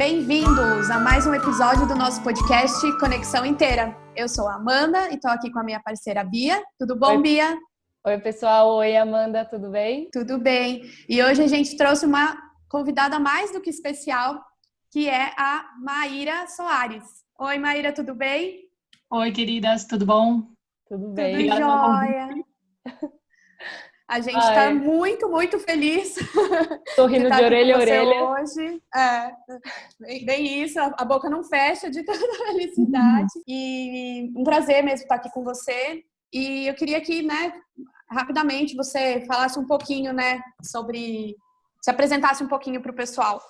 Bem-vindos a mais um episódio do nosso podcast Conexão Inteira. Eu sou a Amanda e estou aqui com a minha parceira Bia. Tudo bom, Oi. Bia? Oi, pessoal. Oi, Amanda. Tudo bem? Tudo bem. E hoje a gente trouxe uma convidada mais do que especial, que é a Maíra Soares. Oi, Maíra, tudo bem? Oi, queridas, tudo bom? Tudo Tudo bem. Obrigada pelo jóia. convite. A gente está Ai. muito feliz Tô de rindo estar de aqui orelha com a você orelha. hoje. Bem isso, a boca não fecha de tanta felicidade. E um prazer mesmo estar aqui com você. E eu queria que, rapidamente você falasse um pouquinho, sobre... Se apresentasse um pouquinho para o pessoal.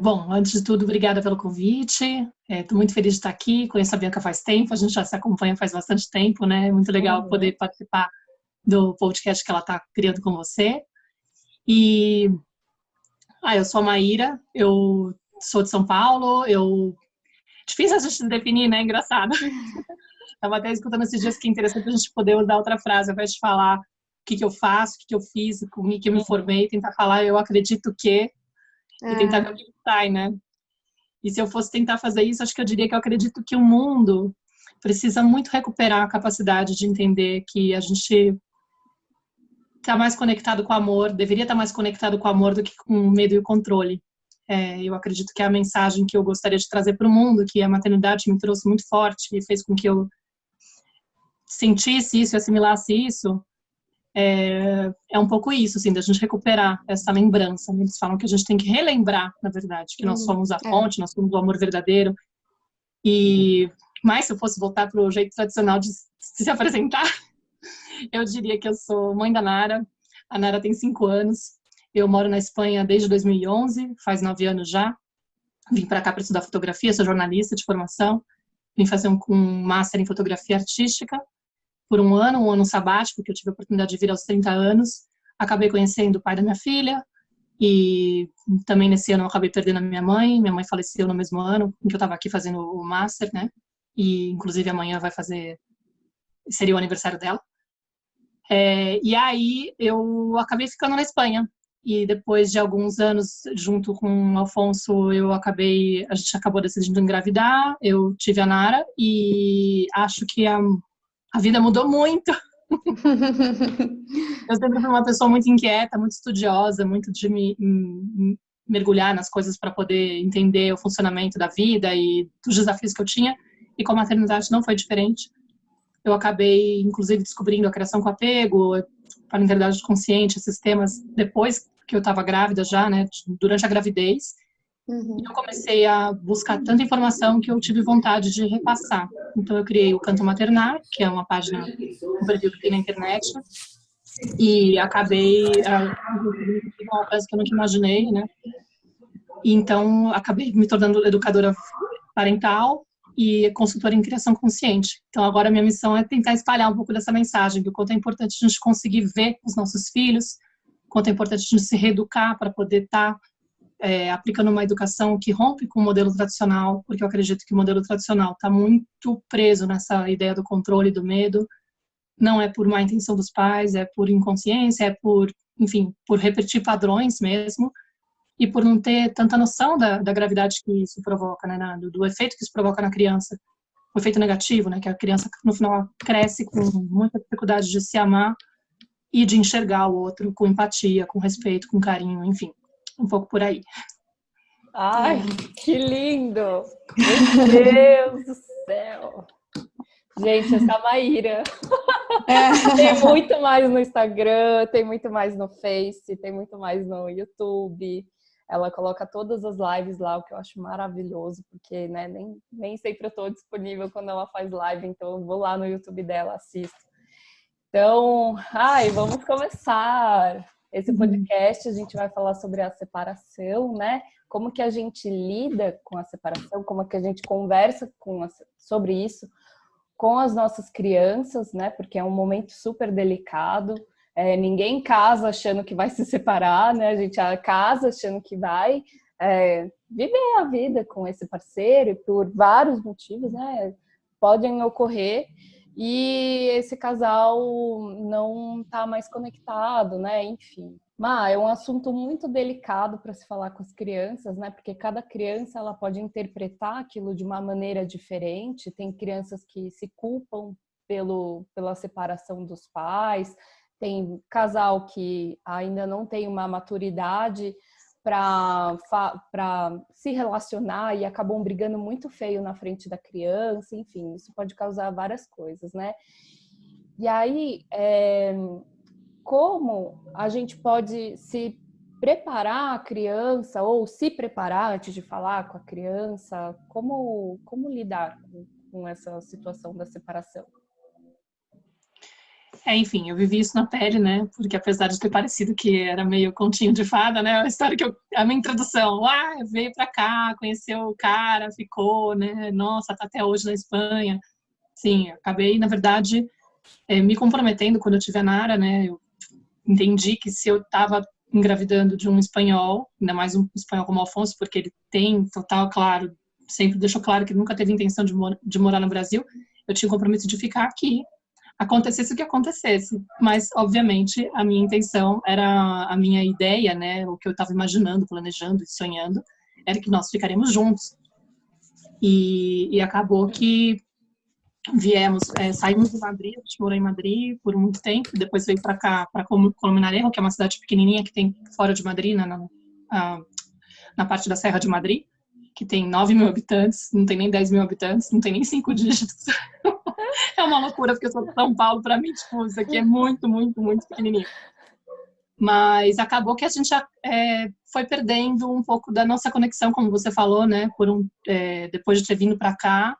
Bom, antes de tudo, obrigada pelo convite. Estou muito feliz de estar aqui. Conheço a Bianca faz tempo, a gente já se acompanha faz bastante tempo, né? Muito legal poder participar do podcast que ela está criando com você. E eu sou a Maíra, eu sou de São Paulo, difícil a gente definir, né? Engraçado. Estava até escutando esses dias que é interessante a gente poder usar outra frase, ao invés de falar o que eu faço, o que eu fiz, com o que eu me formei, tentar falar eu acredito que, e tentar ver o que sai, né? E se eu fosse tentar fazer isso, acho que eu diria que eu acredito que o mundo precisa muito recuperar a capacidade de entender que a gente está mais conectado com o amor, deveria estar mais conectado com o amor do que com o medo e o controle. Eu acredito que é a mensagem que eu gostaria de trazer para o mundo, que a maternidade me trouxe muito forte e fez com que eu sentisse isso e assimilasse isso, é um pouco isso, assim, da gente recuperar essa lembrança. Eles falam que a gente tem que relembrar, na verdade, que nós somos a fonte, nós somos o amor verdadeiro. Mas se eu fosse voltar para o jeito tradicional de se apresentar, eu diria que eu sou mãe da Nara. A Nara tem 5 anos. Eu moro na Espanha desde 2011, faz 9 anos já. Vim para cá para estudar fotografia, sou jornalista de formação. Vim fazer um master em fotografia artística por um ano sabático, porque eu tive a oportunidade de vir aos 30 anos. Acabei conhecendo o pai da minha filha e também nesse ano eu acabei perdendo a minha mãe. Minha mãe faleceu no mesmo ano em que eu estava aqui fazendo o master, né? E inclusive amanhã seria o aniversário dela. E aí eu acabei ficando na Espanha. E depois de alguns anos junto com o Alfonso, a gente acabou decidindo engravidar. Eu tive a Nara e acho que a vida mudou muito. Eu sempre fui uma pessoa muito inquieta, muito estudiosa, muito de me mergulhar nas coisas para poder entender o funcionamento da vida e dos desafios que eu tinha. E com a maternidade não foi diferente. Eu acabei, inclusive, descobrindo a criação com apego, parentalidade consciente, esses temas, depois que eu estava grávida já, né, durante a gravidez. E eu comecei a buscar tanta informação que eu tive vontade de repassar. Então, eu criei o Canto Maternar, que é uma página, um perfil que tem na internet, e acabei um alcance que eu nunca imaginei, né? E então, acabei me tornando educadora parental e consultora em criação consciente. Então, agora a minha missão é tentar espalhar um pouco dessa mensagem, do quanto é importante a gente conseguir ver os nossos filhos, quanto é importante a gente se reeducar para poder estar aplicando uma educação que rompe com o modelo tradicional, porque eu acredito que o modelo tradicional está muito preso nessa ideia do controle, do medo. Não é por má intenção dos pais, é por inconsciência, enfim, por repetir padrões mesmo, e por não ter tanta noção da gravidade que isso provoca, né, do efeito que isso provoca na criança, o efeito negativo, né, que a criança no final cresce com muita dificuldade de se amar e de enxergar o outro com empatia, com respeito, com carinho, enfim, um pouco por aí. Ai, que lindo! Meu Deus do céu! Gente, essa Maíra tem muito mais no Instagram, tem muito mais no Face, tem muito mais no YouTube. Ela coloca todas as lives lá, o que eu acho maravilhoso, porque, né, nem sempre eu estou disponível quando ela faz live, então eu vou lá no YouTube dela, assisto. Então, vamos começar esse podcast. A gente vai falar sobre a separação, né? Como que a gente lida com a separação, como que a gente conversa sobre isso com as nossas crianças, né? Porque é um momento super delicado. Ninguém casa achando que vai se separar, né? A gente casa achando que vai viver a vida com esse parceiro, e por vários motivos, né? Podem ocorrer. e esse casal não tá mais conectado, né? Enfim. Mas é um assunto muito delicado para se falar com as crianças, né? Porque cada criança ela pode interpretar aquilo de uma maneira diferente. Tem crianças que se culpam pela separação dos pais, tem casal que ainda não tem uma maturidade para se relacionar e acabam brigando muito feio na frente da criança. Enfim, isso pode causar várias coisas, né? E aí, como a gente pode se preparar a criança ou se preparar antes de falar com a criança? Como lidar com essa situação da separação? Enfim, eu vivi isso na pele, né? Porque apesar de ter parecido que era meio continho de fada, né? A história a minha introdução, veio pra cá, conheceu o cara, ficou, né? Nossa, tá até hoje na Espanha. Sim, acabei, na verdade, me comprometendo quando eu tive a Nara, né? Eu entendi que se eu estava engravidando de um espanhol, ainda mais um espanhol como Alfonso, porque ele tem total, claro, sempre deixou claro que nunca teve intenção de morar no Brasil, eu tinha o compromisso de ficar aqui, acontecesse o que acontecesse. Mas, obviamente, a minha intenção era, a minha ideia, né, o que eu estava imaginando, planejando e sonhando, era que nós ficaríamos juntos. E acabou que saímos de Madrid, a gente morou em Madrid por muito tempo, depois veio para cá, para Colmenarejo, que é uma cidade pequenininha que tem fora de Madrid, na parte da Serra de Madrid, que tem 9.000 habitantes, não tem nem 10.000 habitantes, não tem nem 5 dígitos. É uma loucura, porque eu sou de São Paulo, para mim, tipo, isso aqui é muito, muito, muito pequenininho. Mas acabou que a gente foi perdendo um pouco da nossa conexão, como você falou, né, depois de ter vindo para cá,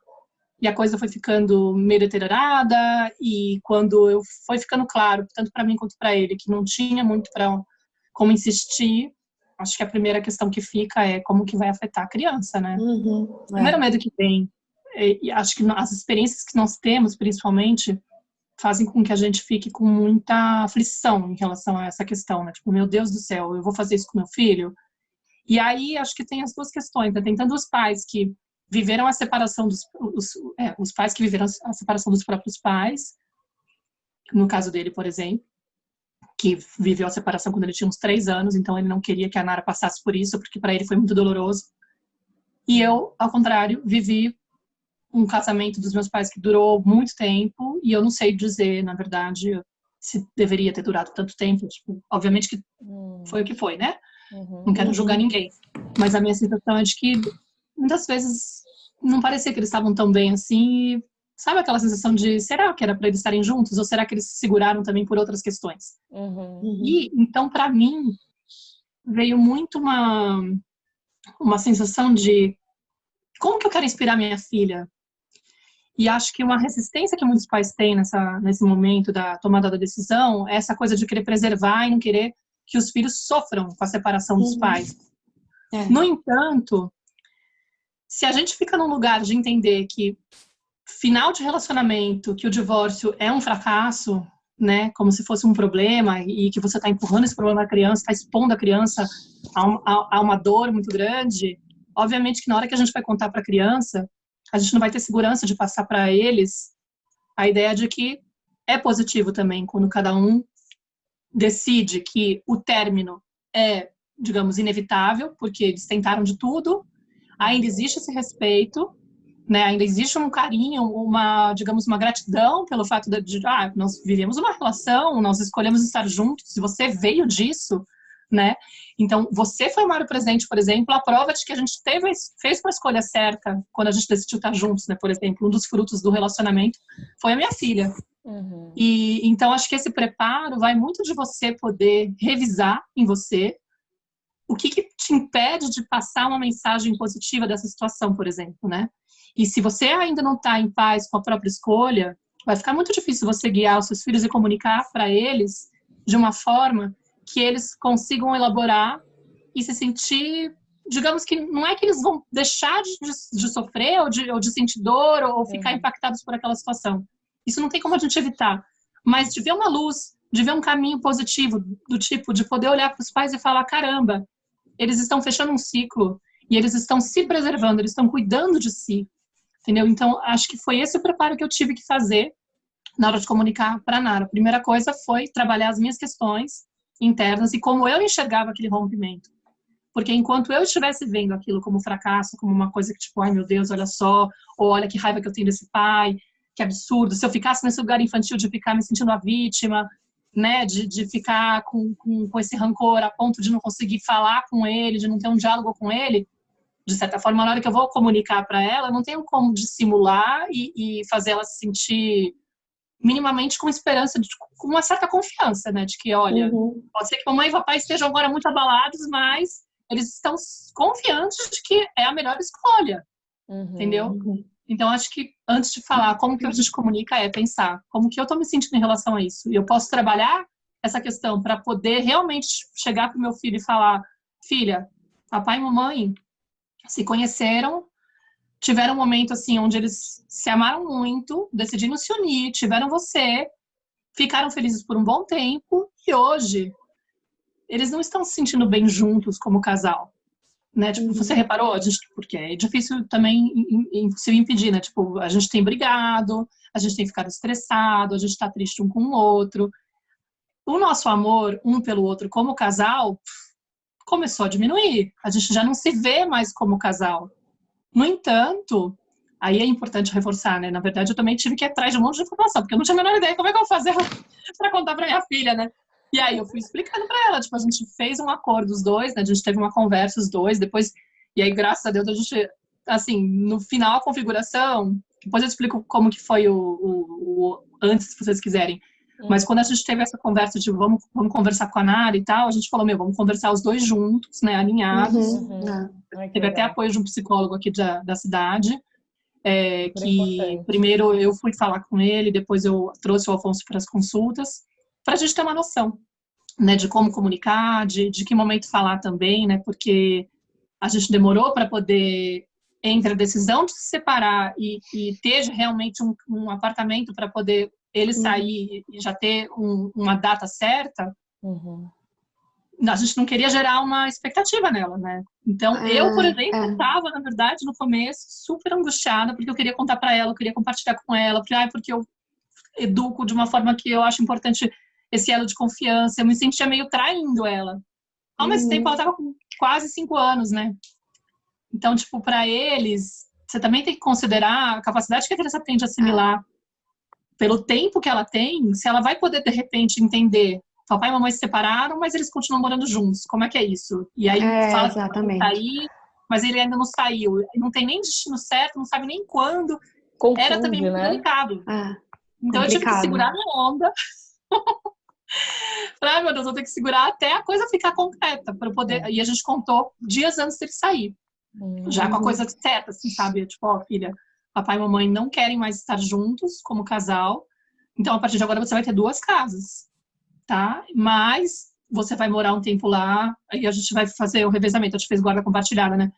e a coisa foi ficando meio deteriorada, e quando foi ficando claro, tanto para mim quanto para ele, que não tinha muito como insistir, acho que a primeira questão que fica é como que vai afetar a criança, né? O primeiro medo que vem, e acho que as experiências que nós temos, principalmente, fazem com que a gente fique com muita aflição em relação a essa questão, né? Tipo, meu Deus do céu, eu vou fazer isso com meu filho? E aí, acho que tem as duas questões, né? Tem tanto os pais que viveram a separação os pais que viveram a separação dos próprios pais, no caso dele, por exemplo, que viveu a separação quando ele tinha uns 3 anos, então ele não queria que a Nara passasse por isso, porque para ele foi muito doloroso. E eu, ao contrário, vivi um casamento dos meus pais que durou muito tempo, e eu não sei dizer, na verdade, se deveria ter durado tanto tempo. Tipo, obviamente que foi o que foi, né? Não quero julgar ninguém. Mas a minha sensação é de que muitas vezes não parecia que eles estavam tão bem assim. E, sabe aquela sensação de, será que era para eles estarem juntos? Ou será que eles se seguraram também por outras questões? E, então, para mim, veio muito uma sensação de como que eu quero inspirar minha filha? E acho que uma resistência que muitos pais têm nesse momento da tomada da decisão é essa coisa de querer preservar e não querer que os filhos sofram com a separação dos pais. No entanto, se a gente fica num lugar de entender que final de relacionamento, que o divórcio é um fracasso, né, como se fosse um problema, e que você está empurrando esse problema na criança, está expondo a criança a uma dor muito grande, obviamente que na hora que a gente vai contar para a criança, a gente não vai ter segurança de passar para eles a ideia de que é positivo também, quando cada um decide que o término é, digamos, inevitável, porque eles tentaram de tudo, ainda existe esse respeito, né? Ainda existe um carinho, digamos, uma gratidão pelo fato de nós vivemos uma relação, nós escolhemos estar juntos, se você veio disso, né? Então, você foi o maior presente, por exemplo, a prova de que a gente fez uma escolha certa quando a gente decidiu estar juntos, né? Por exemplo, um dos frutos do relacionamento foi a minha filha. E então, acho que esse preparo vai muito de você poder revisar em você o que te impede de passar uma mensagem positiva dessa situação, por exemplo, né? E se você ainda não está em paz com a própria escolha, vai ficar muito difícil você guiar os seus filhos e comunicar para eles de uma forma que eles consigam elaborar e se sentir, digamos que não é que eles vão deixar de sofrer ou de sentir dor ou ficar impactados por aquela situação. Isso não tem como a gente evitar. Mas de ver uma luz, de ver um caminho positivo, do tipo de poder olhar para os pais e falar, caramba, eles estão fechando um ciclo e eles estão se preservando, eles estão cuidando de si, entendeu? Então, acho que foi esse o preparo que eu tive que fazer na hora de comunicar para a Nara. A primeira coisa foi trabalhar as minhas questões internas e como eu enxergava aquele rompimento. Porque enquanto eu estivesse vendo aquilo como fracasso, como uma coisa que tipo, ai meu Deus, olha só, ou olha que raiva que eu tenho desse pai, que absurdo, se eu ficasse nesse lugar infantil de ficar me sentindo a vítima, né, de ficar com esse rancor a ponto de não conseguir falar com ele, de não ter um diálogo com ele, de certa forma, na hora que eu vou comunicar para ela, eu não tenho como dissimular e fazer ela se sentir minimamente com esperança, com uma certa confiança, né, de que, olha, pode ser que mamãe e papai estejam agora muito abalados, mas eles estão confiantes de que é a melhor escolha, entendeu? Então, acho que antes de falar como que a gente comunica é pensar como que eu tô me sentindo em relação a isso. E eu posso trabalhar essa questão para poder realmente chegar pro meu filho e falar, filha, papai e mamãe se conheceram, tiveram um momento assim onde eles se amaram muito, decidiram se unir, tiveram você, ficaram felizes por um bom tempo e hoje eles não estão se sentindo bem juntos como casal. Né? Tipo, você reparou? Porque é difícil também, impossível impedir, né? Tipo, a gente tem brigado, a gente tem ficado estressado, a gente tá triste um com o outro. O nosso amor um pelo outro como casal começou a diminuir. A gente já não se vê mais como casal. No entanto, aí é importante reforçar, né? Na verdade, eu também tive que ir atrás de um monte de informação, porque eu não tinha a menor ideia como é que eu vou fazer para contar para minha filha, né? E aí eu fui explicando para ela, tipo, a gente fez um acordo os dois, né? A gente teve uma conversa os dois, depois, e aí graças a Deus a gente, assim, no final a configuração, depois eu explico como que foi o antes, se vocês quiserem. Mas quando a gente teve essa conversa de vamos conversar com a Nara e tal, a gente falou, vamos conversar os dois juntos, né, alinhados. Teve até apoio de um psicólogo aqui da cidade, que primeiro eu fui falar com ele, depois eu trouxe o Afonso para as consultas, para a gente ter uma noção, né, de como comunicar, de que momento falar também, né, porque a gente demorou para poder, entre a decisão de se separar e ter realmente um apartamento para poder ele sair e já ter uma data certa, a gente não queria gerar uma expectativa nela, né? Então, eu, por exemplo, estava, na verdade, no começo, super angustiada, porque eu queria contar para ela, eu queria compartilhar com ela, porque eu educo de uma forma que eu acho importante esse elo de confiança, eu me sentia meio traindo ela. Ao mesmo tempo, ela estava com quase 5 anos, né? Então, tipo, para eles, você também tem que considerar a capacidade que a criança tem de assimilar pelo tempo que ela tem, se ela vai poder, de repente, entender papai e mamãe se separaram, mas eles continuam morando juntos. Como é que é isso? E aí fala exatamente. que vai sair, mas ele ainda não saiu. Não tem nem destino certo, não sabe nem quando. Confuso, era também muito delicado. Então eu tive que segurar minha onda. Falei, meu Deus, eu tenho que segurar até a coisa ficar concreta para poder. E a gente contou dias antes dele sair. Já com a coisa certa, assim, sabe? Tipo, ó, filha, papai e mamãe não querem mais estar juntos como casal. Então, a partir de agora, você vai ter 2 casas, tá? Mas você vai morar um tempo lá, aí a gente vai fazer o revezamento. A gente fez guarda compartilhada, né?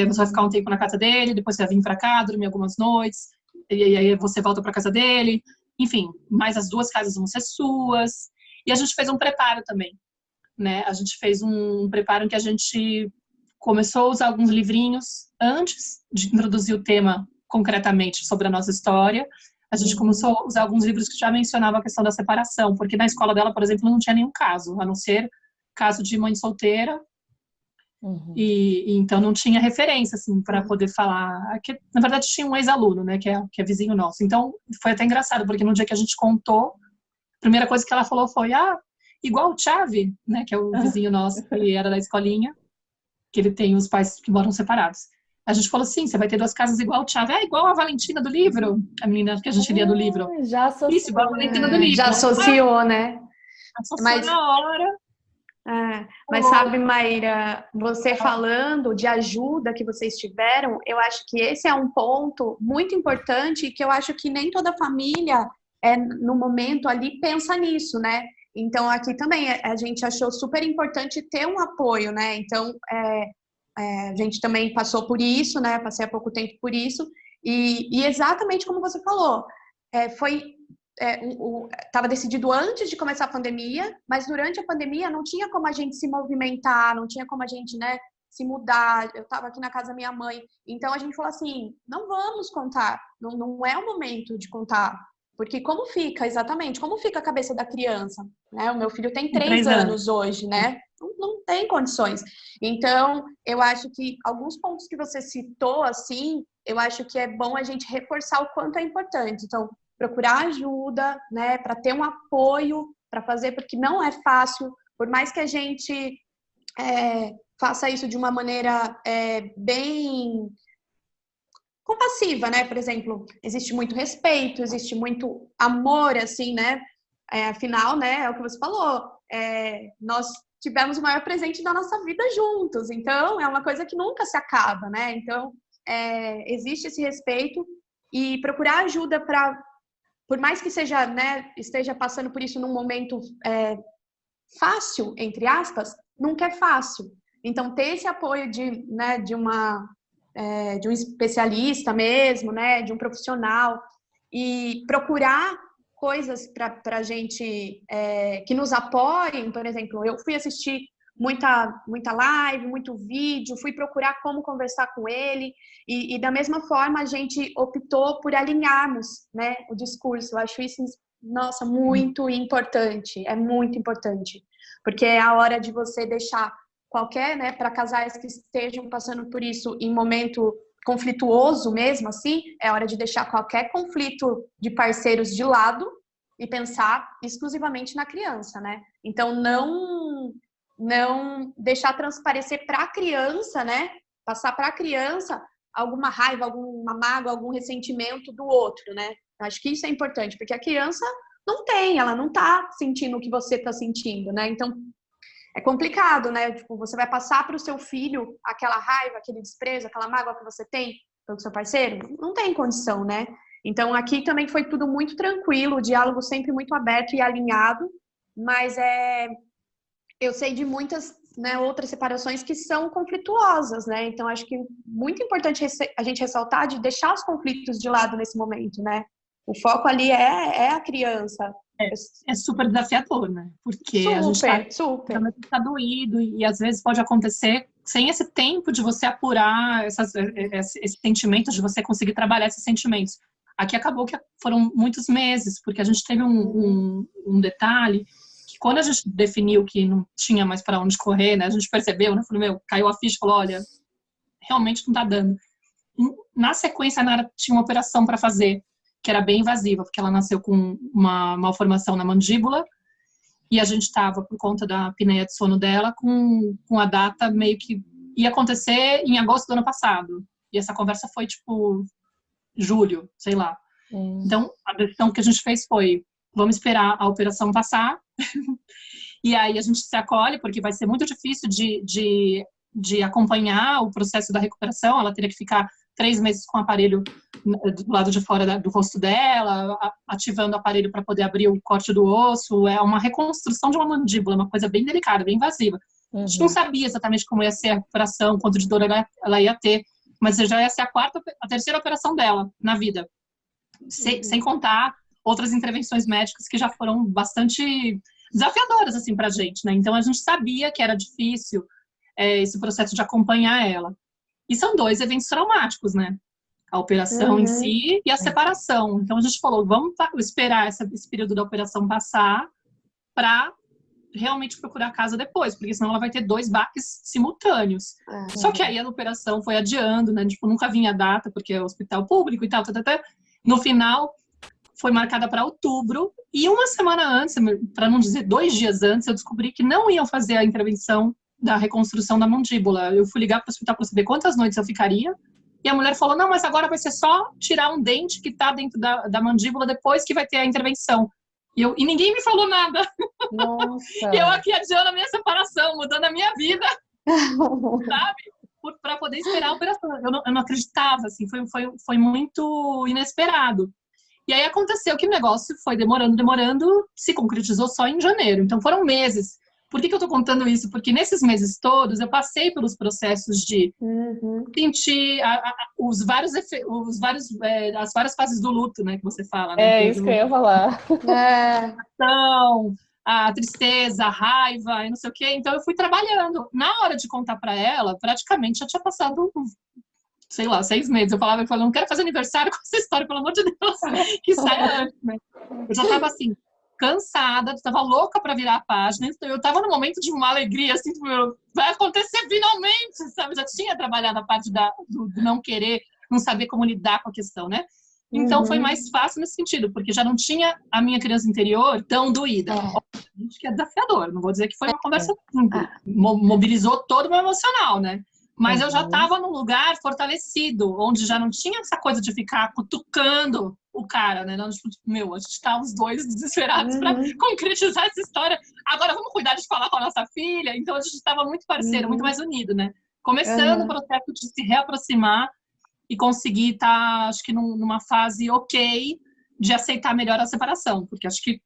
Você vai ficar um tempo na casa dele, depois você vai vir pra cá, dormir algumas noites, e aí você volta pra casa dele. Enfim, mas as 2 casas vão ser suas. E a gente fez um preparo também, né? A gente fez um preparo em que a gente começou a usar alguns livrinhos antes de introduzir o tema concretamente sobre a nossa história. A gente começou a usar alguns livros que já mencionavam a questão da separação, porque na escola dela, por exemplo, não tinha nenhum caso, a não ser caso de mãe solteira. E então não tinha referência, assim, para poder falar. Que, na verdade, tinha um ex-aluno, né, que é vizinho nosso. Então, foi até engraçado, porque no dia que a gente contou, a primeira coisa que ela falou foi, igual o Chavi, né, que é o vizinho nosso, que era da escolinha, que ele tem os pais que moram separados. A gente falou assim, você vai ter 2 casas igual o Chave. Igual a Valentina do livro. A menina que a gente lia do livro. Já associou. Isso, igual a Valentina do livro. Já associou, né? Associou na hora. Mas sabe, Maíra, você falando de ajuda que vocês tiveram, eu acho que esse é um ponto muito importante que eu acho que nem toda família, no momento ali, pensa nisso, né? Então, aqui também a gente achou super importante ter um apoio, né? Então, a gente também passou por isso, né? Passei há pouco tempo por isso. E exatamente como você falou, estava decidido antes de começar a pandemia, mas durante a pandemia não tinha como a gente se movimentar, não tinha como a gente, né, se mudar. Eu estava aqui na casa da minha mãe. Então, a gente falou assim, não vamos contar. Não é o momento de contar. Porque como fica a cabeça da criança? Né? O meu filho tem 3 anos hoje, né? Não tem condições. Então, eu acho que alguns pontos que você citou, assim, eu acho que é bom a gente reforçar o quanto é importante. Então, procurar ajuda, né? Para ter um apoio para fazer, porque não é fácil, por mais que a gente faça isso de uma maneira bem compassiva, né? Por exemplo, existe muito respeito, existe muito amor, assim, né? Afinal, né, é o que você falou, nós tivemos o maior presente da nossa vida juntos, então é uma coisa que nunca se acaba, né? Então, existe esse respeito e procurar ajuda para, por mais que seja, né, esteja passando por isso num momento fácil, entre aspas, nunca é fácil. Então, ter esse apoio de um especialista mesmo, né, de um profissional, e procurar coisas para a gente que nos apoiem. Por exemplo, eu fui assistir muita live, muito vídeo, fui procurar como conversar com ele, e da mesma forma a gente optou por alinharmos, né, o discurso. Eu acho isso, nossa, muito importante, é muito importante, porque é a hora de você deixar qualquer, né, para casais que estejam passando por isso em momento conflituoso mesmo, assim, é hora de deixar qualquer conflito de parceiros de lado e pensar exclusivamente na criança, né? Então, não deixar transparecer para a criança, né? Passar para a criança alguma raiva, alguma mágoa, algum ressentimento do outro, né? Acho que isso é importante, porque a criança ela não tá sentindo o que você tá sentindo, né? Então, é complicado, né? Tipo, você vai passar para o seu filho aquela raiva, aquele desprezo, aquela mágoa que você tem pelo seu parceiro? Não tem condição, né? Então, aqui também foi tudo muito tranquilo, o diálogo sempre muito aberto e alinhado, mas eu sei de muitas, né, outras separações que são conflituosas, né? Então, acho que muito importante a gente ressaltar de deixar os conflitos de lado nesse momento, né? O foco ali é a criança. É super desafiador, né? Porque super, a gente tá doído e às vezes pode acontecer sem esse tempo de você apurar esse sentimento, de você conseguir trabalhar esses sentimentos. Aqui acabou que foram muitos meses, porque a gente teve um detalhe que quando a gente definiu que não tinha mais para onde correr, né? A gente percebeu, né? Falei, caiu a ficha e falou, olha, realmente não tá dando. Na sequência, a Nara tinha uma operação para fazer, que era bem invasiva, porque ela nasceu com uma malformação na mandíbula e a gente estava, por conta da apneia de sono dela, com a data meio que ia acontecer em agosto do ano passado. E essa conversa foi, tipo, julho, sei lá. Então, a decisão que a gente fez foi, vamos esperar a operação passar e aí a gente se acolhe, porque vai ser muito difícil de acompanhar o processo da recuperação. Ela teria que ficar 3 meses com o aparelho do lado de fora do rosto dela, ativando o aparelho para poder abrir o corte do osso. É uma reconstrução de uma mandíbula, uma coisa bem delicada, bem invasiva. A gente não sabia exatamente como ia ser a recuperação, quanto de dor ela ia ter, mas já ia ser a terceira operação dela na vida. Sem contar outras intervenções médicas que já foram bastante desafiadoras, assim, pra gente, né? Então, a gente sabia que era difícil esse processo de acompanhar ela. E são 2 eventos traumáticos, né? A operação em si e a separação. Então, a gente falou, vamos esperar esse período da operação passar para realmente procurar a casa depois, porque senão ela vai ter 2 baques simultâneos. Só que aí a operação foi adiando, né? Tipo, nunca vinha a data, porque é hospital público e tal. No final, foi marcada para outubro. E uma semana antes, para não dizer 2 dias antes, eu descobri que não iam fazer a intervenção da reconstrução da mandíbula. Eu fui ligar para o hospital para saber quantas noites eu ficaria. E a mulher falou, não, mas agora vai ser só tirar um dente que está dentro da mandíbula depois que vai ter a intervenção. E ninguém me falou nada. Nossa. Eu aqui adiando a minha separação, mudando a minha vida, sabe? Para poder esperar a operação. Eu não acreditava, assim, foi muito inesperado. E aí aconteceu que o negócio foi demorando, se concretizou só em janeiro. Então foram meses. Por que eu tô contando isso? Porque nesses meses todos eu passei pelos processos de sentir as várias fases do luto, né, que você fala, né? É isso que eu ia falar. A tristeza, a raiva e não sei o quê. Então eu fui trabalhando. Na hora de contar para ela, praticamente já tinha passado sei lá, 6 meses. Eu falava, não quero fazer aniversário com essa história, pelo amor de Deus, que saia antes, né? Eu já tava assim, cansada, tava louca para virar a página, então eu tava num momento de uma alegria, assim, tipo, vai acontecer finalmente, sabe? Já tinha trabalhado a parte do não querer, não saber como lidar com a questão, né? Então foi mais fácil nesse sentido, porque já não tinha a minha criança interior tão doída. Obviamente que é desafiador, não vou dizer que foi uma conversa simples, mobilizou todo o meu emocional, né? Mas eu já estava num lugar fortalecido, onde já não tinha essa coisa de ficar cutucando o cara, né? Não, tipo, meu, a gente tá os dois desesperados para concretizar essa história. Agora vamos cuidar de falar com a nossa filha. Então a gente estava muito parceiro, muito mais unido, né? Começando o processo de se reaproximar e conseguir estar, acho que numa fase ok de aceitar melhor a separação, porque acho que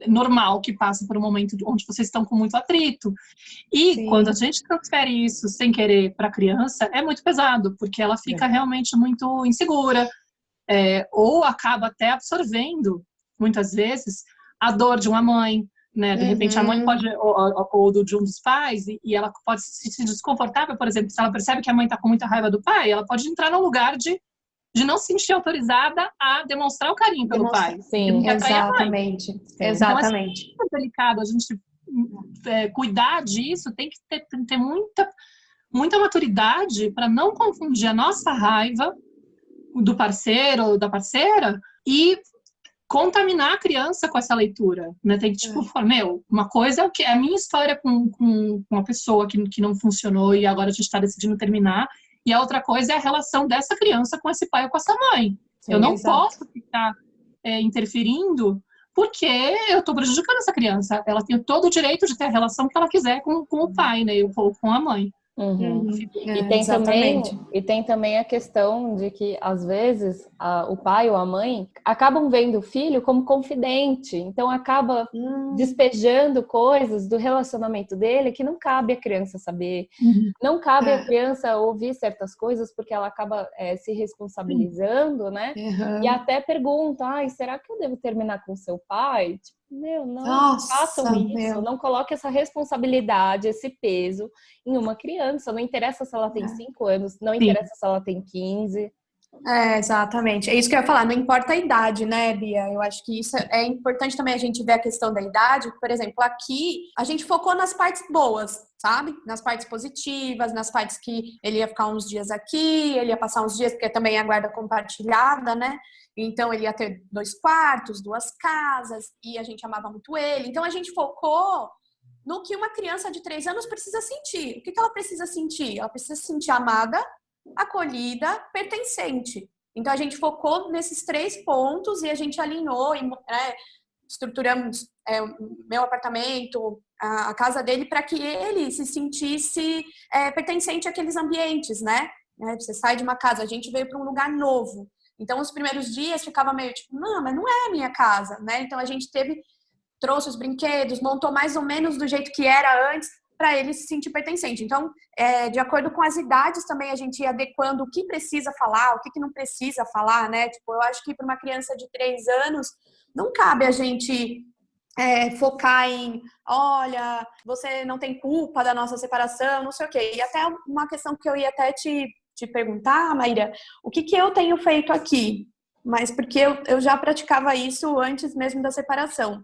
é normal que passe por um momento onde vocês estão com muito atrito. E quando a gente transfere isso sem querer para a criança, é muito pesado, porque ela fica realmente muito insegura, ou acaba até absorvendo, muitas vezes, a dor de uma mãe, né? De repente a mãe pode, ou de um dos pais, e ela pode se sentir desconfortável, por exemplo, se ela percebe que a mãe está com muita raiva do pai, ela pode entrar num lugar de não se sentir autorizada a demonstrar o carinho pelo pai. Sim, exatamente. Exatamente. Então, é delicado a gente cuidar disso, tem que ter muita maturidade para não confundir a nossa raiva do parceiro ou da parceira e contaminar a criança com essa leitura, né? Tem que, tipo, falar, uma coisa é o que é a minha história com uma pessoa que não funcionou e agora a gente está decidindo terminar, e a outra coisa é a relação dessa criança com esse pai ou com essa mãe. Eu não posso ficar interferindo porque eu estou prejudicando essa criança. Ela tem todo o direito de ter a relação que ela quiser com o pai, né? Ou com a mãe. E tem também a questão de que, às vezes, o pai ou a mãe acabam vendo o filho como confidente, então acaba despejando coisas do relacionamento dele que não cabe a criança saber, não cabe a criança ouvir certas coisas, porque ela acaba se responsabilizando, né? E até pergunta, será que eu devo terminar com seu pai? Tipo, não façam isso, não coloque essa responsabilidade, esse peso em uma criança, não interessa se ela tem 5 anos, não interessa se ela tem 15. Exatamente, é isso que eu ia falar, não importa a idade, né, Bia? Eu acho que isso é importante também a gente ver a questão da idade. Por exemplo, aqui a gente focou nas partes boas, sabe? Nas partes positivas, nas partes que ele ia ficar uns dias aqui, ele ia passar uns dias, porque também é a guarda compartilhada, né? Então, ele ia ter 2 quartos, 2 casas, e a gente amava muito ele. Então, a gente focou no que uma criança de 3 anos precisa sentir. O que ela precisa sentir? Ela precisa se sentir amada, acolhida, pertencente. Então, a gente focou nesses 3 pontos e a gente alinhou e estruturamos o meu apartamento, a casa dele, para que ele se sentisse pertencente àqueles ambientes, né? Você sai de uma casa, a gente veio para um lugar novo. Então, os primeiros dias ficava meio tipo, não, mas não é a minha casa, né? Então, a gente trouxe os brinquedos, montou mais ou menos do jeito que era antes, para ele se sentir pertencente. Então, de acordo com as idades também, a gente ia adequando o que precisa falar, o que não precisa falar, né? Tipo, eu acho que para uma criança de 3 anos, não cabe a gente focar em, olha, você não tem culpa da nossa separação, não sei o quê. E até uma questão que eu ia até te perguntar, Maíra, o que eu tenho feito aqui? Mas porque eu já praticava isso antes mesmo da separação.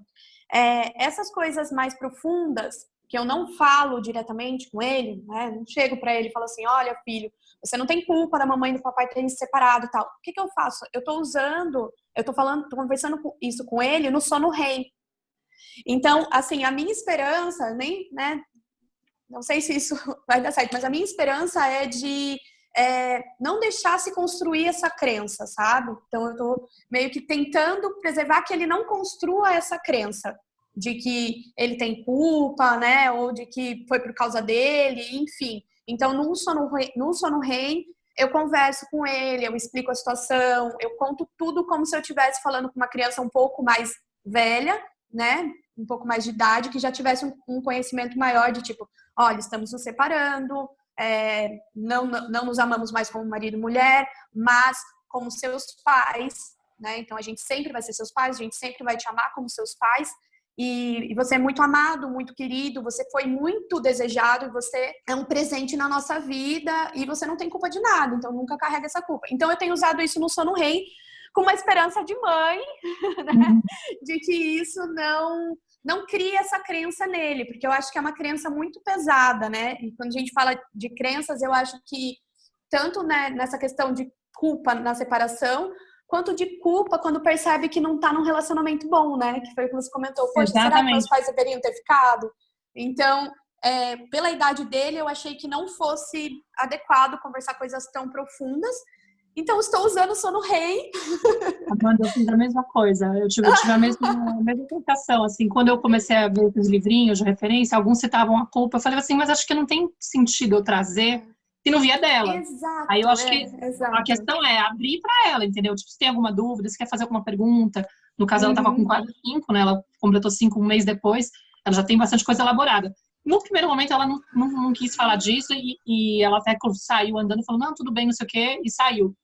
Essas coisas mais profundas, que eu não falo diretamente com ele, né? Não chego para ele e falo assim, olha, filho, você não tem culpa da mamãe e do papai terem se separado e tal. O que eu faço? Eu tô conversando isso com ele no sono REM. Então, assim, a minha esperança, não sei se isso vai dar certo, mas a minha esperança é de não deixar se construir essa crença, sabe? Então, eu tô meio que tentando preservar que ele não construa essa crença de que ele tem culpa, né? Ou de que foi por causa dele, enfim. Então, no sono REM, eu converso com ele, eu explico a situação, eu conto tudo como se eu estivesse falando com uma criança um pouco mais velha, né? Um pouco mais de idade, que já tivesse um conhecimento maior de tipo, olha, estamos nos separando, não nos amamos mais como marido e mulher, mas como seus pais, né? Então a gente sempre vai ser seus pais, a gente sempre vai te amar como seus pais. e você é muito amado, muito querido, você foi muito desejado, e você é um presente na nossa vida e você não tem culpa de nada, então nunca carrega essa culpa. Então eu tenho usado isso no Sono Rei com uma esperança de mãe, né? De que isso não cria essa crença nele, porque eu acho que é uma crença muito pesada, né? E quando a gente fala de crenças, eu acho que tanto, né, nessa questão de culpa na separação, quanto de culpa quando percebe que não tá num relacionamento bom, né? Que foi o que você comentou. Poxa, será que meus pais deveriam ter ficado? Então, pela idade dele, eu achei que não fosse adequado conversar coisas tão profundas. Então, estou usando o Sono Rei. Amanda, eu fiz a mesma coisa. Eu tive a mesma tentação. Assim, quando eu comecei a ver os livrinhos de referência, alguns citavam a culpa. Eu falei assim, mas acho que não tem sentido eu trazer se não via dela. Exato, aí eu acho que a questão é abrir para ela, entendeu? Tipo, se tem alguma dúvida, se quer fazer alguma pergunta. No caso, ela estava com quase 5, né? Ela completou 5 um mês depois. Ela já tem bastante coisa elaborada. No primeiro momento, ela não quis falar disso e ela até saiu andando e falou, não, tudo bem, não sei o quê, e saiu.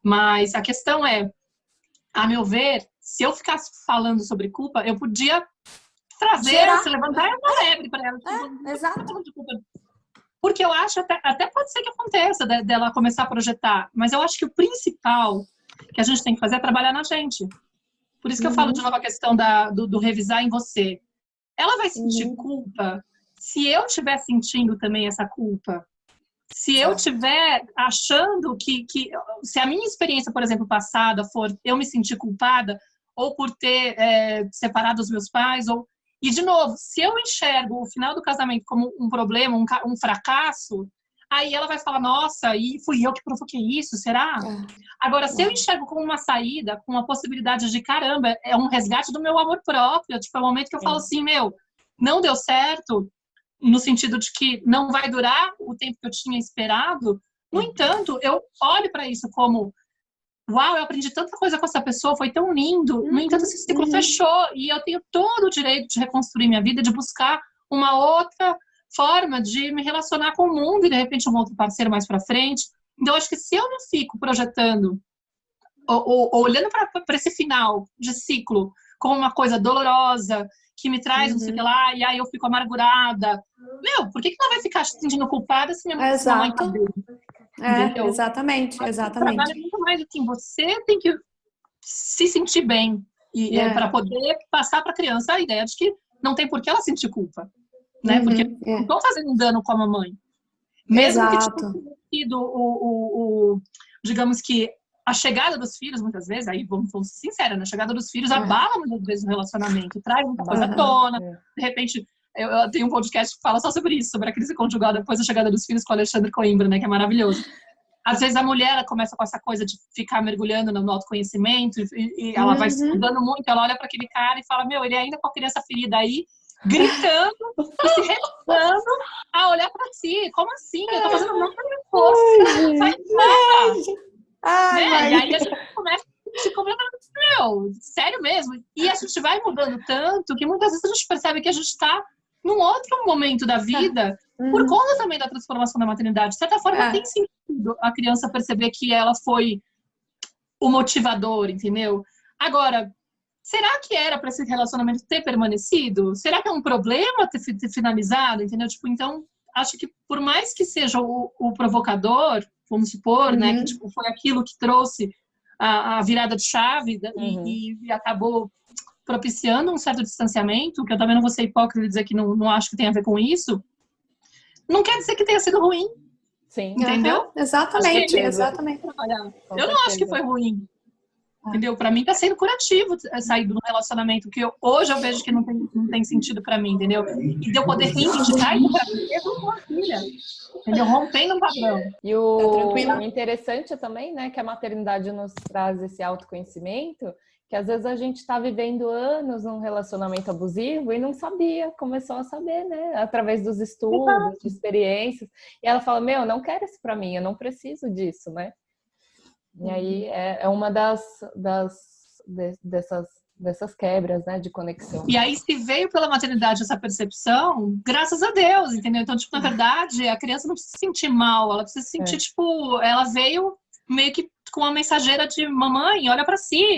Mas a questão é, a meu ver, se eu ficasse falando sobre culpa, eu podia trazer, se levantar uma lebre para ela. Exato. Porque eu acho, até pode ser que aconteça dela começar a projetar, mas eu acho que o principal que a gente tem que fazer é trabalhar na gente. Por isso que eu falo de novo a questão do revisar em você. Ela vai sentir culpa se eu estiver sentindo também essa culpa. Se eu estiver achando que se a minha experiência, por exemplo, passada for eu me sentir culpada ou por ter separado os meus pais, e de novo, se eu enxergo o final do casamento como um problema, um fracasso, aí ela vai falar, nossa, e fui eu que provoquei isso, será? Agora, se eu enxergo como uma saída, com uma possibilidade de, caramba, é um resgate do meu amor próprio, tipo, é o momento que eu falo assim, não deu certo, no sentido de que não vai durar o tempo que eu tinha esperado. No entanto, eu olho para isso como, uau, eu aprendi tanta coisa com essa pessoa, foi tão lindo. No entanto, esse ciclo fechou e eu tenho todo o direito de reconstruir minha vida, de buscar uma outra forma de me relacionar com o mundo e, de repente, um outro parceiro mais para frente. Então, eu acho que se eu não fico projetando ou olhando para esse final de ciclo como uma coisa dolorosa, que me traz não sei o que lá, e aí eu fico amargurada. Por que ela vai ficar se sentindo culpada se minha mãe tá bem? Exatamente. Trabalha muito mais assim, você tem que se sentir bem para poder passar para a criança a ideia de que não tem por que ela sentir culpa, né? Porque não estão fazendo um dano com a mamãe. Mesmo que tenha sido digamos que a chegada dos filhos, muitas vezes, aí vamos ser sinceros, né? A chegada dos filhos abala muitas vezes o relacionamento, traz muita coisa à tona. De repente, eu tenho um podcast que fala só sobre isso, sobre a crise conjugal depois da chegada dos filhos com o Alexandre Coimbra, né? Que é maravilhoso. Às vezes a mulher começa com essa coisa de ficar mergulhando no autoconhecimento e ela vai estudando muito, ela olha para aquele cara e fala, ele ainda com a criança ferida aí, gritando e se recusando a olhar para si. Como assim? Eu tô fazendo não pela força, não faz nada. E aí a gente começa a se cobrar, sério mesmo. E a gente vai mudando tanto que muitas vezes a gente percebe que a gente está num outro momento da vida por conta também da transformação da maternidade. De certa forma, tem sentido a criança perceber que ela foi o motivador, entendeu? Agora, será que era para esse relacionamento ter permanecido? Será que é um problema ter finalizado, entendeu? Tipo, então, acho que por mais que seja o provocador, vamos supor, né, que tipo, foi aquilo que trouxe a virada de chave e acabou propiciando um certo distanciamento, que eu também não vou ser hipócrita e dizer que não acho que tem a ver com isso, não quer dizer que tenha sido ruim. Sim. Entendeu? Exatamente. Eu não acho que foi ruim. Entendeu? Para mim tá sendo curativo sair do relacionamento que hoje eu vejo que não tem sentido para mim, entendeu? E de eu poder reivindicar isso para mim mesmo com a filha. Entendeu? Rompendo um padrão. E o interessante também, né, que a maternidade nos traz esse autoconhecimento, que às vezes a gente está vivendo anos num relacionamento abusivo e não sabia, começou a saber, né, através dos estudos, de experiências. E ela fala, não quero isso para mim, eu não preciso disso, né? E aí é uma dessas quebras, né, de conexão. E aí, se veio pela maternidade essa percepção, graças a Deus, entendeu? Então, tipo, na verdade, a criança não precisa se sentir mal, ela precisa se sentir, tipo, ela veio meio que com uma mensageira de mamãe, olha pra si.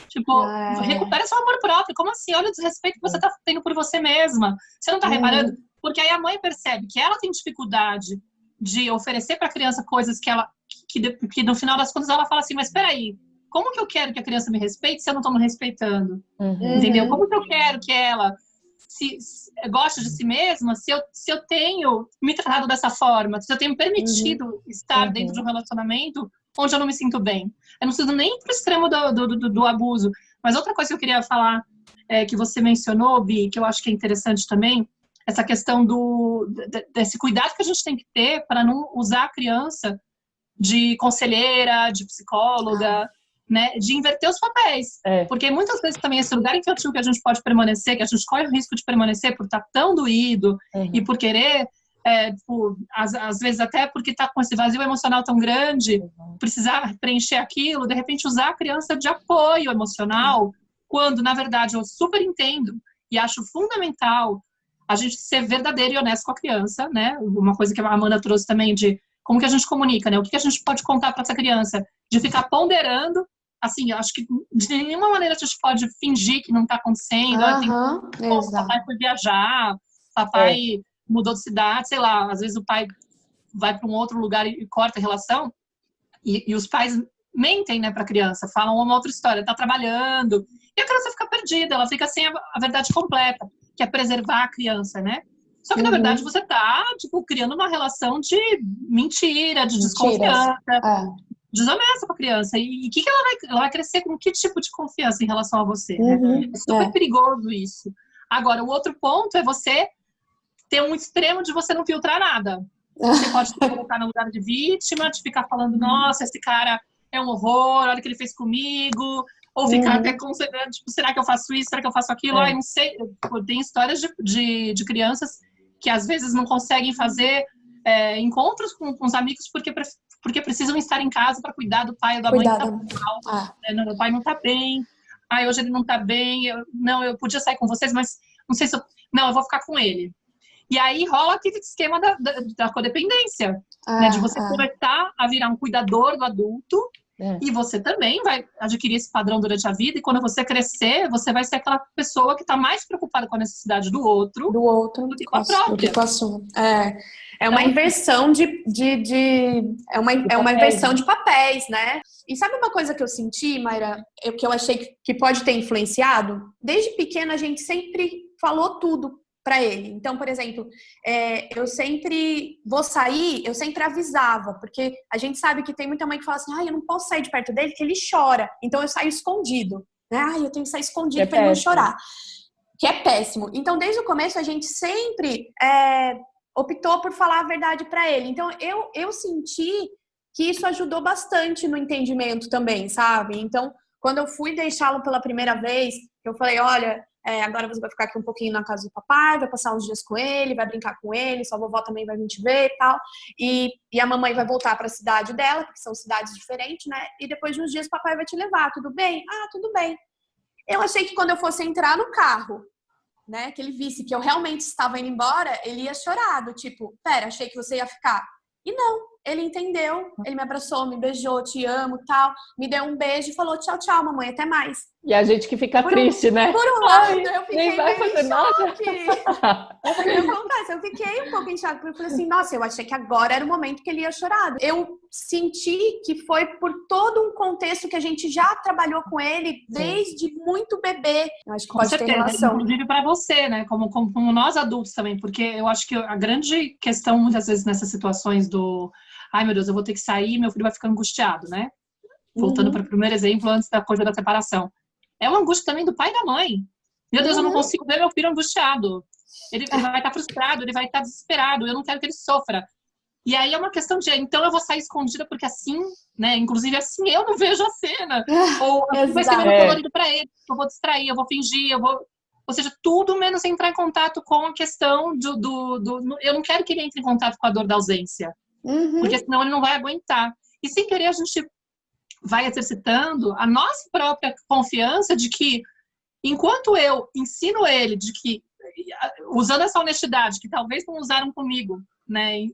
Tipo, recupera seu amor próprio. Como assim? Olha o desrespeito que você tá tendo por você mesma. Você não tá reparando? Porque aí a mãe percebe que ela tem dificuldade de oferecer pra criança coisas que no final das contas ela fala assim, mas peraí, como que eu quero que a criança me respeite se eu não tô me respeitando? Entendeu? Como que eu quero que ela se goste de si mesma se eu tenho me tratado dessa forma, se eu tenho permitido estar dentro de um relacionamento onde eu não me sinto bem. Eu não preciso nem ir pro extremo do abuso. Mas outra coisa que eu queria falar, que você mencionou, Bi, que eu acho que é interessante também, essa questão desse cuidado que a gente tem que ter para não usar a criança de conselheira, de psicóloga, né, de inverter os papéis. Porque muitas vezes também esse lugar infantil que a gente pode permanecer, que a gente corre o risco de permanecer por estar tão doído e por querer, às vezes até porque está com esse vazio emocional tão grande, precisar preencher aquilo, de repente usar a criança de apoio emocional, quando, na verdade, eu super entendo e acho fundamental a gente ser verdadeiro e honesto com a criança, né? Uma coisa que a Amanda trouxe também de como que a gente comunica, né? O que a gente pode contar para essa criança? De ficar ponderando, assim, eu acho que de nenhuma maneira a gente pode fingir que não está acontecendo. Papai foi viajar, papai mudou de cidade, sei lá, às vezes o pai vai para um outro lugar e corta a relação, e os pais mentem, né, para a criança, falam uma outra história, tá trabalhando, e a criança fica perdida, ela fica sem a verdade completa, que é preservar a criança, né? Só que, na verdade, você tá, tipo, criando uma relação de mentira, de desconfiança, desonesta com a criança. E o que ela vai crescer com que tipo de confiança em relação a você, né? É super perigoso isso. Agora, o outro ponto é você ter um extremo de você não filtrar nada. Você pode se colocar no lugar de vítima, de ficar falando, nossa, esse cara é um horror, olha o que ele fez comigo, ou ficar até considerando, tipo, será que eu faço isso, será que eu faço aquilo? Ai, não sei. Tem histórias de crianças que às vezes não conseguem fazer encontros com os amigos porque precisam estar em casa para cuidar do pai ou da mãe que tá mal. Meu pai não tá bem. Ai, hoje ele não tá bem. Eu podia sair com vocês, mas não sei se eu... Não, eu vou ficar com ele. E aí rola aquele esquema da codependência, né? De você começar a virar um cuidador do adulto e você também vai adquirir esse padrão durante a vida, e quando você crescer, você vai ser aquela pessoa que está mais preocupada com a necessidade do outro do que com a própria. É uma inversão é uma inversão de papéis, né? E sabe uma coisa que eu senti, Mayra, que eu achei que pode ter influenciado? Desde pequena a gente sempre falou tudo para ele. Então, por exemplo, eu sempre vou sair, eu sempre avisava, porque a gente sabe que tem muita mãe que fala assim, eu não posso sair de perto dele, que ele chora. Então eu saio escondido, né? Eu tenho que sair escondido para ele não chorar. Que é péssimo. Então, desde o começo, a gente sempre optou por falar a verdade para ele. Então, eu senti que isso ajudou bastante no entendimento também, sabe? Então, quando eu fui deixá-lo pela primeira vez, eu falei, olha, agora você vai ficar aqui um pouquinho na casa do papai, vai passar uns dias com ele, vai brincar com ele, sua vovó também vai vir te ver e tal. E a mamãe vai voltar para a cidade dela, porque são cidades diferentes, né? E depois de uns dias o papai vai te levar, tudo bem? Tudo bem. Eu achei que quando eu fosse entrar no carro, né, que ele visse que eu realmente estava indo embora, ele ia chorar, do tipo, pera, achei que você ia ficar. E não, ele entendeu, ele me abraçou, me beijou, te amo, tal, me deu um beijo e falou tchau, tchau, mamãe, até mais. E a gente que fica triste, né? Por um lado, eu fiquei meio em choque. Eu fiquei um pouco em choque, porque eu falei assim, nossa, eu achei que agora era o momento que ele ia chorar. Eu senti que foi por todo um contexto que a gente já trabalhou com ele desde muito bebê. Eu acho que com pode certeza, ter relação. Inclusive para você, né? Como nós adultos também, porque eu acho que a grande questão, muitas vezes, nessas situações ai, meu Deus, eu vou ter que sair, meu filho vai ficar angustiado, né? Voltando para o primeiro exemplo, antes da coisa da separação. É uma angústia também do pai e da mãe. Meu Deus, eu não consigo ver meu filho angustiado. Ele vai estar frustrado, ele vai estar desesperado, eu não quero que ele sofra. E aí é uma questão de, então eu vou sair escondida porque assim, né? Inclusive assim eu não vejo a cena. Ou vai ser menos colorido para ele, eu vou distrair, eu vou fingir, Ou seja, tudo menos entrar em contato com a questão eu não quero que ele entre em contato com a dor da ausência. Porque senão ele não vai aguentar. E sem querer a gente vai exercitando a nossa própria confiança de que, enquanto eu ensino ele de que, usando essa honestidade, que talvez não usaram comigo, né,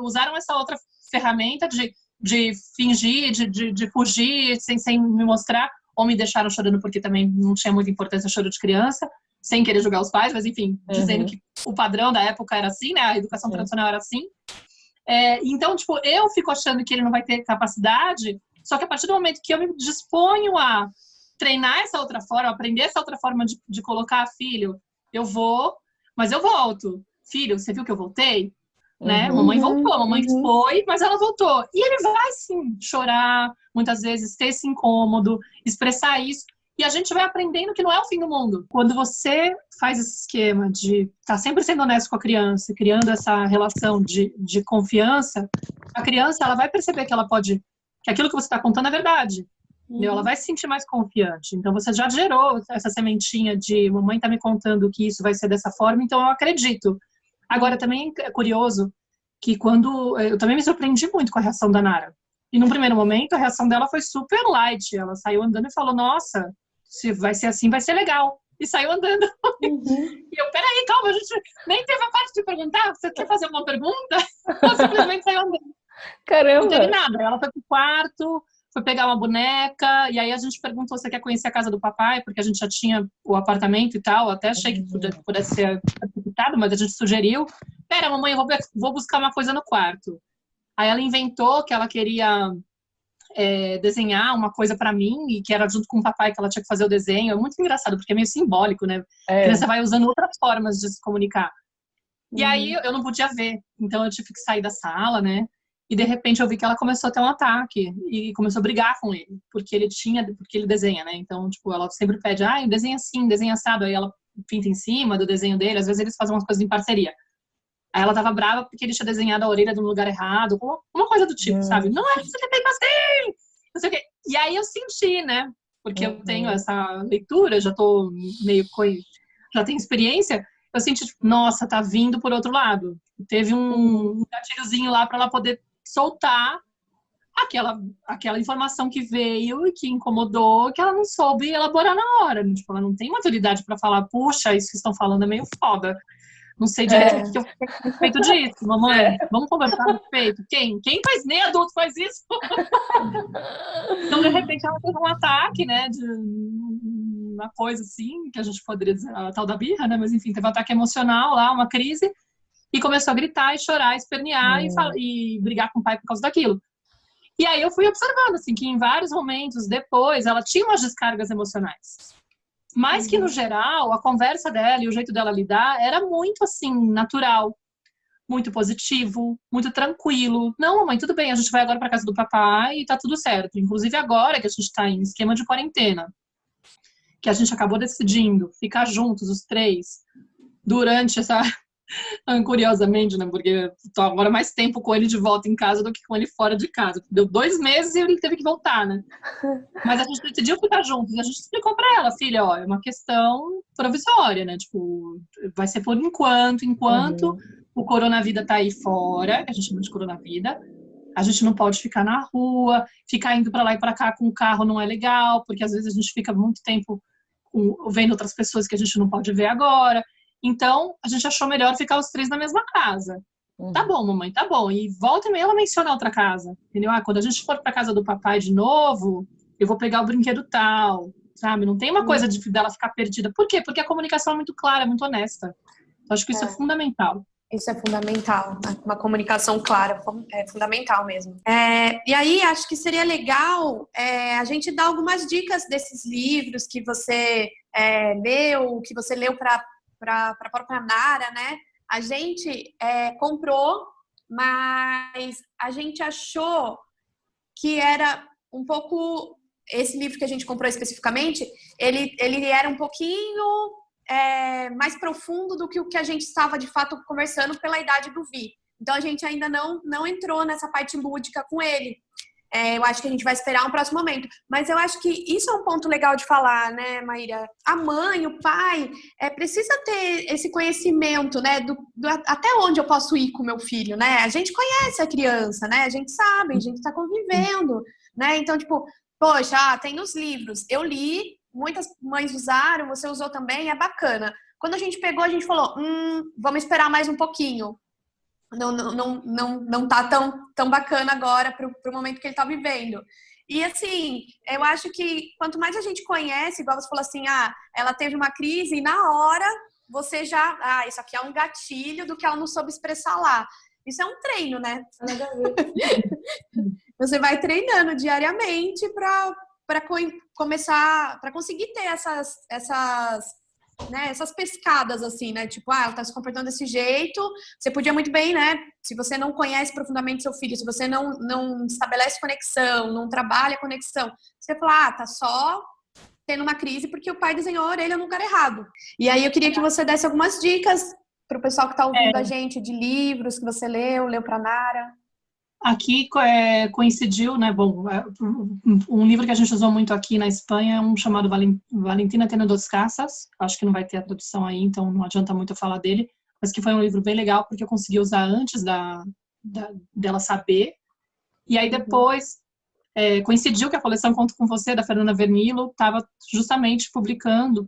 usaram essa outra ferramenta de de fingir, de fugir sem me mostrar, ou me deixaram chorando porque também não tinha muita importância choro de criança, sem querer julgar os pais, mas enfim, dizendo que o padrão da época era assim, né? A educação tradicional era assim. Então, tipo, eu fico achando que ele não vai ter capacidade, só que a partir do momento que eu me disponho a treinar essa outra forma, aprender essa outra forma de colocar filho, eu vou, mas eu volto. Filho, você viu que eu voltei? Né? Mamãe voltou, mamãe foi, mas ela voltou. E ele vai, sim, chorar, muitas vezes, ter esse incômodo, expressar isso. E a gente vai aprendendo que não é o fim do mundo. Quando você faz esse esquema de estar sempre sendo honesto com a criança, criando essa relação de confiança, a criança ela vai perceber que ela pode, que aquilo que você está contando é verdade. Ela vai se sentir mais confiante. Então você já gerou essa sementinha de mamãe está me contando que isso vai ser dessa forma, então eu acredito. Agora também é curioso que quando eu também me surpreendi muito com a reação da Nara. E num primeiro momento a reação dela foi super light. Ela saiu andando e falou: nossa, se vai ser assim, vai ser legal. E saiu andando. E eu, peraí, calma, a gente nem teve a parte de perguntar. Você quer fazer uma pergunta? Ela simplesmente saiu andando. Caramba! Não teve nada. Ela foi pro quarto, foi pegar uma boneca, e aí a gente perguntou se quer conhecer a casa do papai, porque a gente já tinha o apartamento e tal. Até achei que pudesse ser precipitado, mas a gente sugeriu. Pera, mamãe, eu vou buscar uma coisa no quarto. Aí ela inventou que ela queria desenhar uma coisa pra mim, e que era junto com o papai que ela tinha que fazer o desenho. É muito engraçado, porque é meio simbólico, né? A criança vai usando outras formas de se comunicar. E aí eu não podia ver, então eu tive que sair da sala, né? E de repente eu vi que ela começou a ter um ataque e começou a brigar com ele, porque ele desenha, né? Então, tipo, ela sempre pede, desenha assim, desenha assado. Aí ela pinta em cima do desenho dele, às vezes eles fazem umas coisas em parceria. Aí ela tava brava porque ele tinha desenhado a orelha no lugar errado, uma coisa do tipo, sabe? Não é isso que tem assim! Não sei o quê. E aí eu senti, né? Porque eu tenho essa leitura, já tô já tenho experiência, eu senti, tipo, nossa, tá vindo por outro lado. Teve um gatilhozinho lá pra ela poder soltar aquela informação que veio e que incomodou, que ela não soube elaborar na hora. Tipo, ela não tem maturidade pra falar, puxa, isso que estão falando é meio foda. Não sei direito o que eu fiz a respeito disso, mamãe. Vamos conversar a respeito. Quem faz, nem adulto faz isso. Então, de repente, ela teve um ataque, né? De uma coisa assim, que a gente poderia dizer, a tal da birra, né? Mas enfim, teve um ataque emocional lá, uma crise, e começou a gritar e chorar, espernear e brigar com o pai por causa daquilo. E aí eu fui observando, assim, que em vários momentos depois ela tinha umas descargas emocionais. Mas que, no geral, a conversa dela e o jeito dela lidar era muito, assim, natural. Muito positivo, muito tranquilo. Não, mamãe, tudo bem, a gente vai agora para casa do papai e tá tudo certo. Inclusive agora que a gente tá em esquema de quarentena, que a gente acabou decidindo ficar juntos, os três, durante essa... Curiosamente, né? Porque eu tô agora mais tempo com ele de volta em casa do que com ele fora de casa. Deu 2 meses e ele teve que voltar, né? Mas a gente decidiu ficar juntos. E a gente explicou pra ela, filha, ó, é uma questão provisória, né? Tipo, vai ser por enquanto o coronavírus tá aí fora, que a gente chama de coronavírus. A gente não pode ficar na rua, ficar indo pra lá e pra cá com o carro não é legal, porque às vezes a gente fica muito tempo vendo outras pessoas que a gente não pode ver agora. Então, a gente achou melhor ficar os 3 na mesma casa. Tá bom, mamãe, tá bom. E volta e meia ela menciona outra casa, entendeu? Quando a gente for pra casa do papai de novo, eu vou pegar o brinquedo tal, sabe? Não tem uma coisa dela ficar perdida. Por quê? Porque a comunicação é muito clara, é muito honesta. Então, acho que isso é fundamental. Isso é fundamental. Uma comunicação clara é fundamental mesmo. E aí, acho que seria legal a gente dar algumas dicas desses livros que você leu, que você leu para a própria Nara, né? A gente comprou, mas a gente achou que era um pouco... Esse livro que a gente comprou especificamente, ele era um pouquinho mais profundo do que o que a gente estava, de fato, conversando pela idade do Vi. Então, a gente ainda não entrou nessa parte lúdica com ele. Eu acho que a gente vai esperar um próximo momento. Mas eu acho que isso é um ponto legal de falar, né, Maíra? A mãe, o pai, precisa ter esse conhecimento, né? Até onde eu posso ir com meu filho, né? A gente conhece a criança, né? A gente sabe, a gente está convivendo, né? Então, tipo, poxa, tem nos livros. Eu li, muitas mães usaram, você usou também, é bacana. Quando a gente pegou, a gente falou, vamos esperar mais um pouquinho. não tá tão bacana agora pro momento que ele tá vivendo. E assim, eu acho que quanto mais a gente conhece, igual você falou assim, ela teve uma crise e na hora você já, isso aqui é um gatilho do que ela não soube expressar lá. Isso é um treino, né? Você vai treinando diariamente para começar, para conseguir ter essas pescadas, assim, né? Tipo, ela tá se comportando desse jeito. Você podia muito bem, né? Se você não conhece profundamente seu filho, se você não estabelece conexão, não trabalha conexão, você fala, tá só tendo uma crise porque o pai desenhou a orelha no lugar errado. E aí eu queria que você desse algumas dicas pro pessoal que tá ouvindo a gente, de livros que você leu pra Nara. Aqui coincidiu, né? Bom, um livro que a gente usou muito aqui na Espanha é um chamado Valentina tiene dos casas. Acho que não vai ter a tradução aí, então não adianta muito eu falar dele. Mas que foi um livro bem legal, porque eu consegui usar antes dela saber. E aí depois coincidiu que a coleção Conto com Você, da Fernanda Vernilo, estava justamente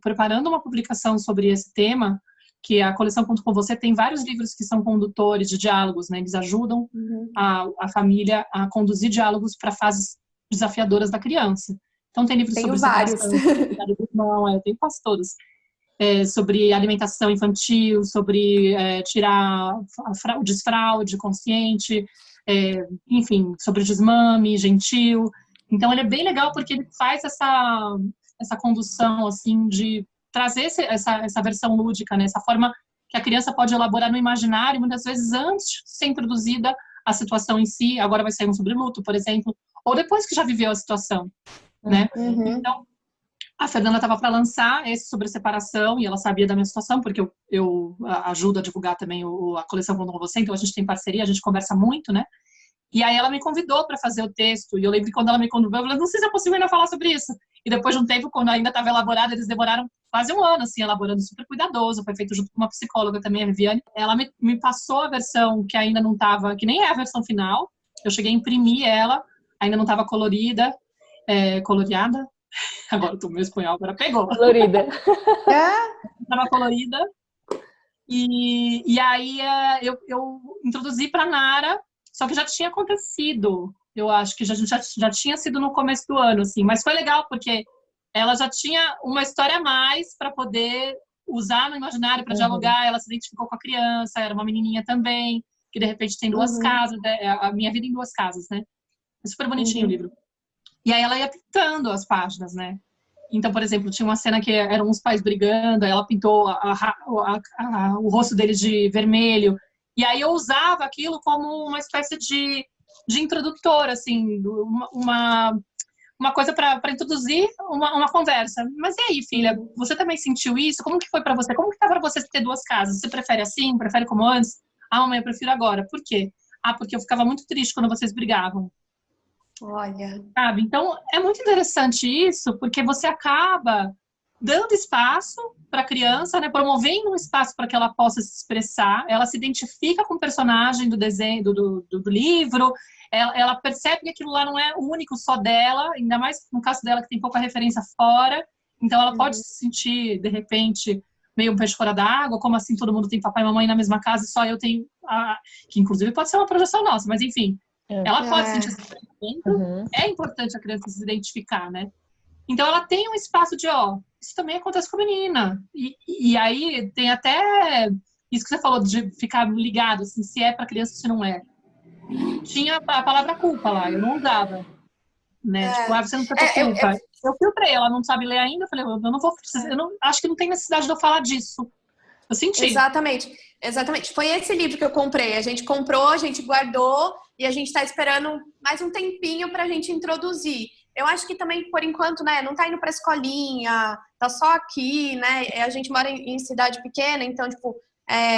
preparando uma publicação sobre esse tema, que a coleção Conto com Você tem vários livros que são condutores de diálogos, né? Eles ajudam a família a conduzir diálogos para fases desafiadoras da criança. Então tem livros sobre separação, tem quase todos. Sobre alimentação infantil, sobre tirar o desfraude consciente, enfim, sobre desmame gentil. Então ele é bem legal porque ele faz essa condução assim de trazer essa versão lúdica, né? Essa forma que a criança pode elaborar no imaginário, muitas vezes antes de ser introduzida a situação em si. Agora vai sair um sobre luto, por exemplo, ou depois que já viveu a situação, né? Então, a Fernanda estava para lançar esse sobre separação e ela sabia da minha situação, porque eu ajudo a divulgar também a coleção Conto com Você, então a gente tem parceria, a gente conversa muito, né? E aí ela me convidou para fazer o texto, e eu lembro que quando ela me convidou, eu falei, não sei se é possível ainda falar sobre isso. E depois de um tempo, quando ainda estava elaborado, eles demoraram quase um ano, assim, elaborando super cuidadoso, foi feito junto com uma psicóloga também, a Viviane. Ela me passou a versão que ainda não estava, que nem é a versão final, eu cheguei a imprimir ela, ainda não estava colorida, coloreada, agora eu tô meu espanhol, agora pegou. Colorida. Estava colorida, e aí eu introduzi para Nara, só que já tinha acontecido, eu acho que já tinha sido no começo do ano, assim, mas foi legal, porque ela já tinha uma história a mais para poder usar no imaginário, para dialogar, ela se identificou com a criança, era uma menininha também, que de repente tem duas casas, a minha vida em duas casas, né? É super bonitinho o livro. E aí ela ia pintando as páginas, né? Então, por exemplo, tinha uma cena que eram os pais brigando, aí ela pintou o rosto deles de vermelho, e aí eu usava aquilo como uma espécie de introdutor, assim, uma coisa para introduzir uma conversa. Mas e aí, filha, você também sentiu isso? Como que foi para você? Como que tá para você ter duas casas? Você prefere assim? Prefere como antes? Mamãe, eu prefiro agora. Por quê? Porque eu ficava muito triste quando vocês brigavam. Olha. Sabe? Então, é muito interessante isso, porque você acaba dando espaço para a criança, né? Promovendo um espaço para que ela possa se expressar. Ela se identifica com o personagem do desenho, do livro. Ela percebe que aquilo lá não é o único só dela, ainda mais no caso dela que tem pouca referência fora. Então, ela pode se sentir, de repente, meio um peixe fora d'água, como assim todo mundo tem papai e mamãe na mesma casa e só eu tenho... que inclusive pode ser uma projeção nossa, mas enfim. Ela pode sentir esse sentimento. É importante a criança se identificar, né? Então, ela tem um espaço de, isso também acontece com a menina. E aí, tem até isso que você falou, de ficar ligado, assim, se é para criança ou se não é. Tinha a palavra culpa lá, eu não usava. Né? Tipo, você não precisa ter culpa. Eu filtrei, ela não sabe ler ainda, eu falei, eu não vou precisar, acho que não tem necessidade de eu falar disso. Eu senti. Exatamente. Foi esse livro que eu comprei. A gente comprou, a gente guardou e a gente está esperando mais um tempinho para a gente introduzir. Eu acho que também, por enquanto, né, não tá indo para escolinha, tá só aqui, né? A gente mora em cidade pequena, então, tipo,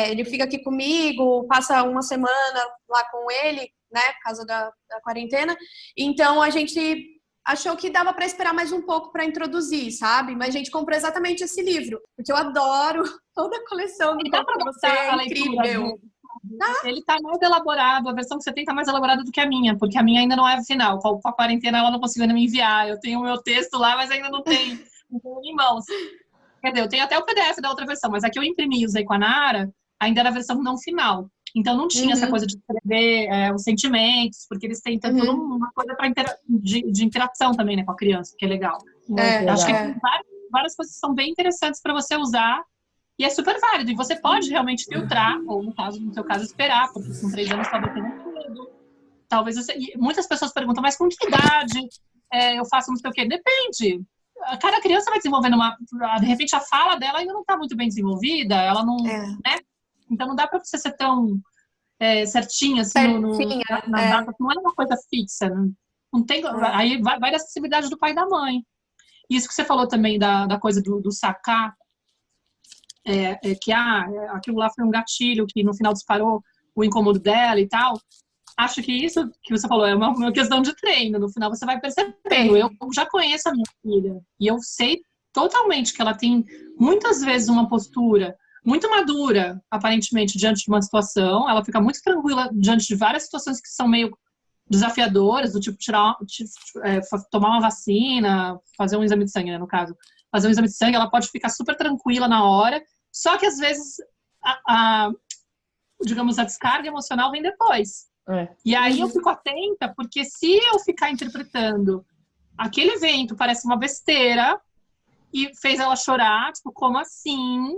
ele fica aqui comigo, passa uma semana lá com ele, né, por causa da quarentena. Então, a gente achou que dava para esperar mais um pouco para introduzir, sabe? Mas a gente comprou exatamente esse livro, porque eu adoro toda a coleção do Conto com Você, é incrível. Ele tá mais elaborado, a versão que você tem tá mais elaborada do que a minha, porque a minha ainda não é final. Com a quarentena ela não conseguiu ainda me enviar. Eu tenho o meu texto lá, mas ainda não tenho em mãos. Quer dizer, eu tenho até o PDF da outra versão, mas a que eu imprimi e usei com a Nara ainda era a versão não final. Então não tinha essa coisa de escrever os sentimentos, porque eles têm toda uma coisa de interação também, né, com a criança, que é legal. Acho que tem várias coisas que são bem interessantes para você usar, e é super válido. E você pode realmente filtrar, ou no seu caso, esperar, porque com 3 anos talvez tenha tudo. Talvez muitas pessoas perguntam, mas com que idade eu faço não sei o quê? Depende. Cada criança vai desenvolvendo de repente a fala dela ainda não está muito bem desenvolvida, ela não, né? Então não dá para você ser tão certinha assim na data, não é uma coisa fixa, não tem, aí vai da sensibilidade do pai e da mãe. Isso que você falou também da coisa do sacar, que aquilo lá foi um gatilho que no final disparou o incômodo dela e tal. Acho que isso que você falou é uma questão de treino. No final você vai percebendo. Eu já conheço a minha filha e eu sei totalmente que ela tem muitas vezes uma postura muito madura, aparentemente, diante de uma situação. Ela fica muito tranquila diante de várias situações que são meio desafiadoras, do tipo tomar uma vacina, fazer um exame de sangue, né, no caso. Fazer um exame de sangue, ela pode ficar super tranquila na hora, só que às vezes digamos, a descarga emocional vem depois. E aí eu fico atenta, porque se eu ficar interpretando aquele evento parece uma besteira e fez ela chorar, tipo, como assim?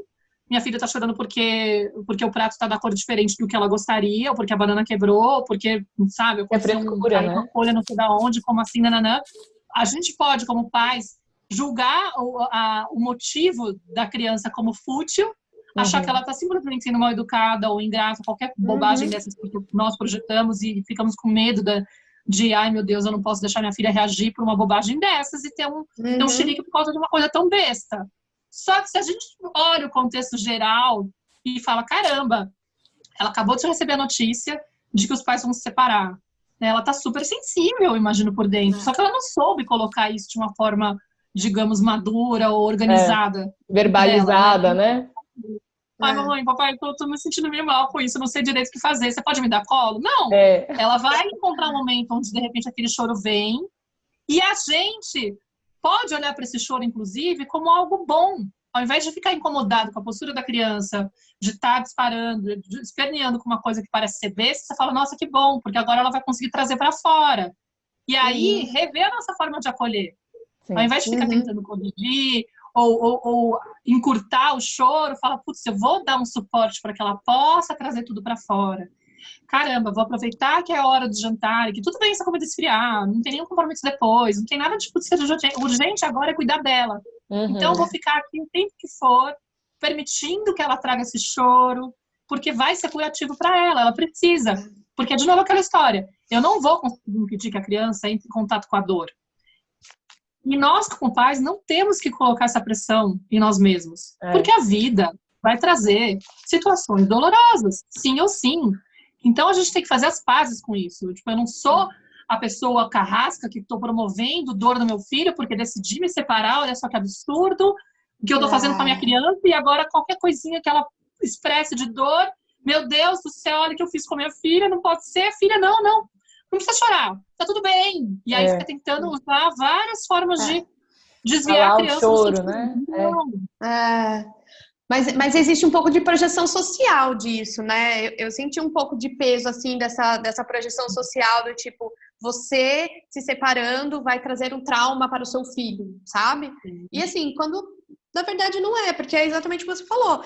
Minha filha tá chorando porque o prato tá da cor diferente do que ela gostaria, ou porque a banana quebrou, ou porque, sabe, uma folha não sei da onde, como assim, nananã. A gente pode, como pais, julgar o motivo da criança como fútil, achar que ela está simplesmente sendo mal educada ou ingrata, qualquer bobagem dessas que nós projetamos e ficamos com medo ai meu Deus, eu não posso deixar minha filha reagir por uma bobagem dessas e ter um chilique por causa de uma coisa tão besta. Só que se a gente olha o contexto geral e fala, caramba, ela acabou de receber a notícia de que os pais vão se separar. Ela está super sensível, eu imagino, por dentro. Só que ela não soube colocar isso de uma forma, digamos, madura ou organizada. Verbalizada, né? Ai, mamãe, papai, eu tô me sentindo meio mal com isso, eu não sei direito o que fazer. Você pode me dar colo? Não. Ela vai encontrar um momento onde, de repente, aquele choro vem e a gente pode olhar para esse choro, inclusive, como algo bom. Ao invés de ficar incomodado com a postura da criança, de estar disparando, esperneando com uma coisa que parece ser besta, você fala, nossa, que bom, porque agora ela vai conseguir trazer para fora. E aí, rever a nossa forma de acolher. Sim. Ao invés de ficar tentando corrigir ou encurtar o choro, fala, putz, eu vou dar um suporte para que ela possa trazer tudo para fora. Caramba, vou aproveitar que é a hora do jantar, e que tudo bem essa comida esfriar, não tem nenhum compromisso depois, não tem nada de ser urgente agora é cuidar dela. Então eu vou ficar aqui o tempo que for, permitindo que ela traga esse choro, porque vai ser curativo para ela precisa. Porque, de novo, aquela história, eu não vou impedir que a criança entre em contato com a dor. E nós, como pais, não temos que colocar essa pressão em nós mesmos. Porque a vida vai trazer situações dolorosas, sim ou sim. Então, a gente tem que fazer as pazes com isso. Tipo, eu não sou a pessoa carrasca que estou promovendo dor no meu filho porque decidi me separar, olha só que absurdo o que eu estou fazendo com a minha criança, e agora qualquer coisinha que ela expresse de dor, meu Deus do céu, olha o que eu fiz com a minha filha, não pode ser, filha, não precisa chorar, tá tudo bem. E aí fica tentando usar várias formas de desviar a criança do choro, né? Mas existe um pouco de projeção social disso, né? Eu senti um pouco de peso, assim, dessa projeção social do tipo, você se separando vai trazer um trauma para o seu filho, sabe? E assim, quando na verdade não é, porque é exatamente o que você falou.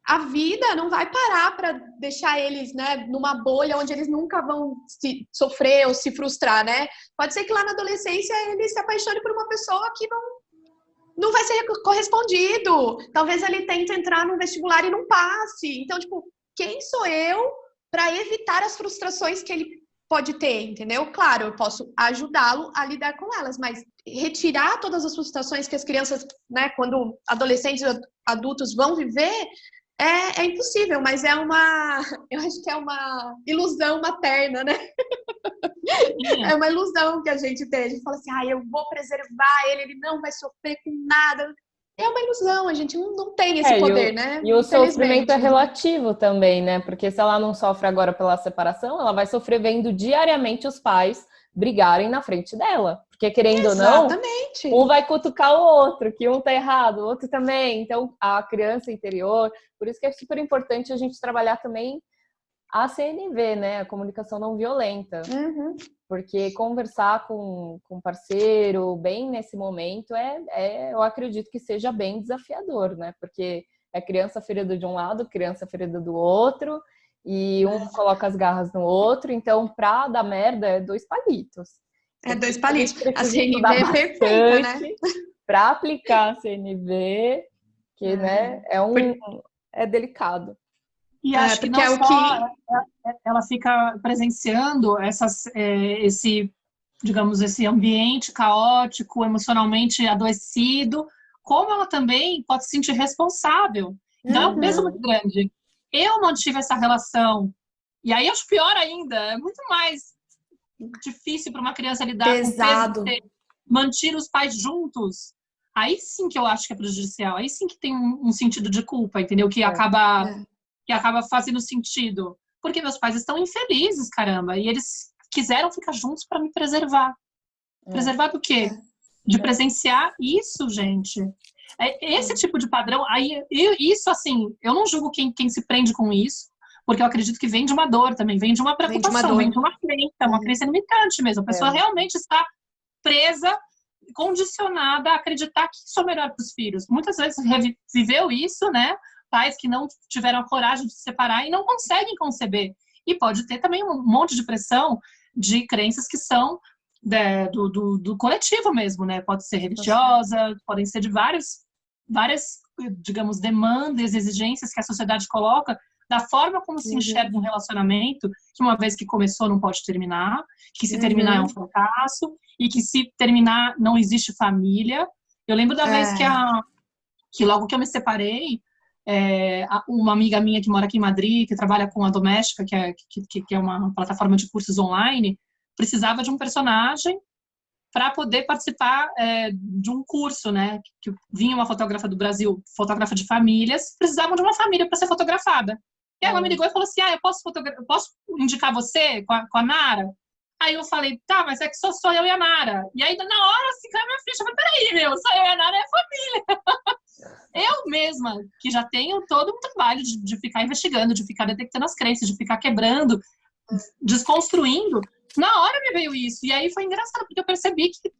A vida não vai parar para deixar eles, né, numa bolha onde eles nunca vão sofrer ou se frustrar, né? Pode ser que lá na adolescência ele se apaixone por uma pessoa que não vai ser correspondido. Talvez ele tente entrar no vestibular e não passe. Então, tipo, quem sou eu para evitar as frustrações que ele pode ter, entendeu? Claro, eu posso ajudá-lo a lidar com elas, mas retirar todas as frustrações que as crianças, né, quando adolescentes e adultos vão viver, é impossível, mas eu acho que é uma ilusão materna, né? É uma ilusão que a gente tem. A gente fala assim, eu vou preservar ele não vai sofrer com nada. É uma ilusão, a gente não tem esse poder, né? E o sofrimento é relativo também, né? Porque se ela não sofre agora pela separação, ela vai sofrer vendo diariamente os pais brigarem na frente dela. Porque, querendo ou não, um vai cutucar o outro, que um tá errado, o outro também. Então, a criança interior... Por isso que é super importante a gente trabalhar também a CNV, né? A comunicação não violenta. Porque conversar com um parceiro bem nesse momento eu acredito que seja bem desafiador, né? Porque é criança ferida de um lado, criança ferida do outro, e um coloca as garras no outro, então pra dar merda é 2 palitos. É 2 palitos. A Precisa CNV estudar é perfeita, né? bastante para aplicar a CNV, que né, é delicado. E acho que porque não é o só que... ela fica presenciando esse ambiente caótico, emocionalmente adoecido, como ela também pode se sentir responsável. Então, é um peso muito grande. Eu não tive essa relação. E aí, acho pior ainda. É muito mais difícil para uma criança lidar com o peso de ter mantido os pais juntos. Aí sim que eu acho que é prejudicial. Aí sim que tem um sentido de culpa, entendeu? Que acaba fazendo sentido. Porque meus pais estão infelizes, caramba. E eles quiseram ficar juntos para me preservar. Preservar do quê? De presenciar isso, gente. Esse tipo de padrão, aí, isso assim, eu não julgo quem se prende com isso, porque eu acredito que vem de uma dor também, vem de uma preocupação, vem de uma crença limitante mesmo. A pessoa realmente está presa, condicionada a acreditar que isso é melhor para os filhos. Muitas vezes viveu isso, né? Pais que não tiveram a coragem de se separar e não conseguem conceber. E pode ter também um monte de pressão de crenças que são do coletivo mesmo, né? Pode ser religiosa, podem ser de várias, digamos, demandas, exigências que a sociedade coloca da forma como se enxerga um relacionamento, que uma vez que começou não pode terminar, que se terminar é um fracasso, e que se terminar não existe família. Eu lembro da vez que logo que eu me separei, uma amiga minha que mora aqui em Madrid, que trabalha com a Doméstica, que é uma plataforma de cursos online, precisava de um personagem para poder participar de um curso, né? Que vinha uma fotógrafa do Brasil, fotógrafa de famílias, precisavam de uma família para ser fotografada. E ela me ligou e falou assim, eu posso indicar você com a Nara? Aí eu falei, tá, mas é que só sou eu e a Nara. E aí, na hora, assim, caiu minha ficha. Mas peraí, só eu e a Nara é família. Eu mesma, que já tenho todo um trabalho de ficar investigando, de ficar detectando as crenças, de ficar quebrando, desconstruindo, na hora me veio isso. E aí foi engraçado, porque eu percebi que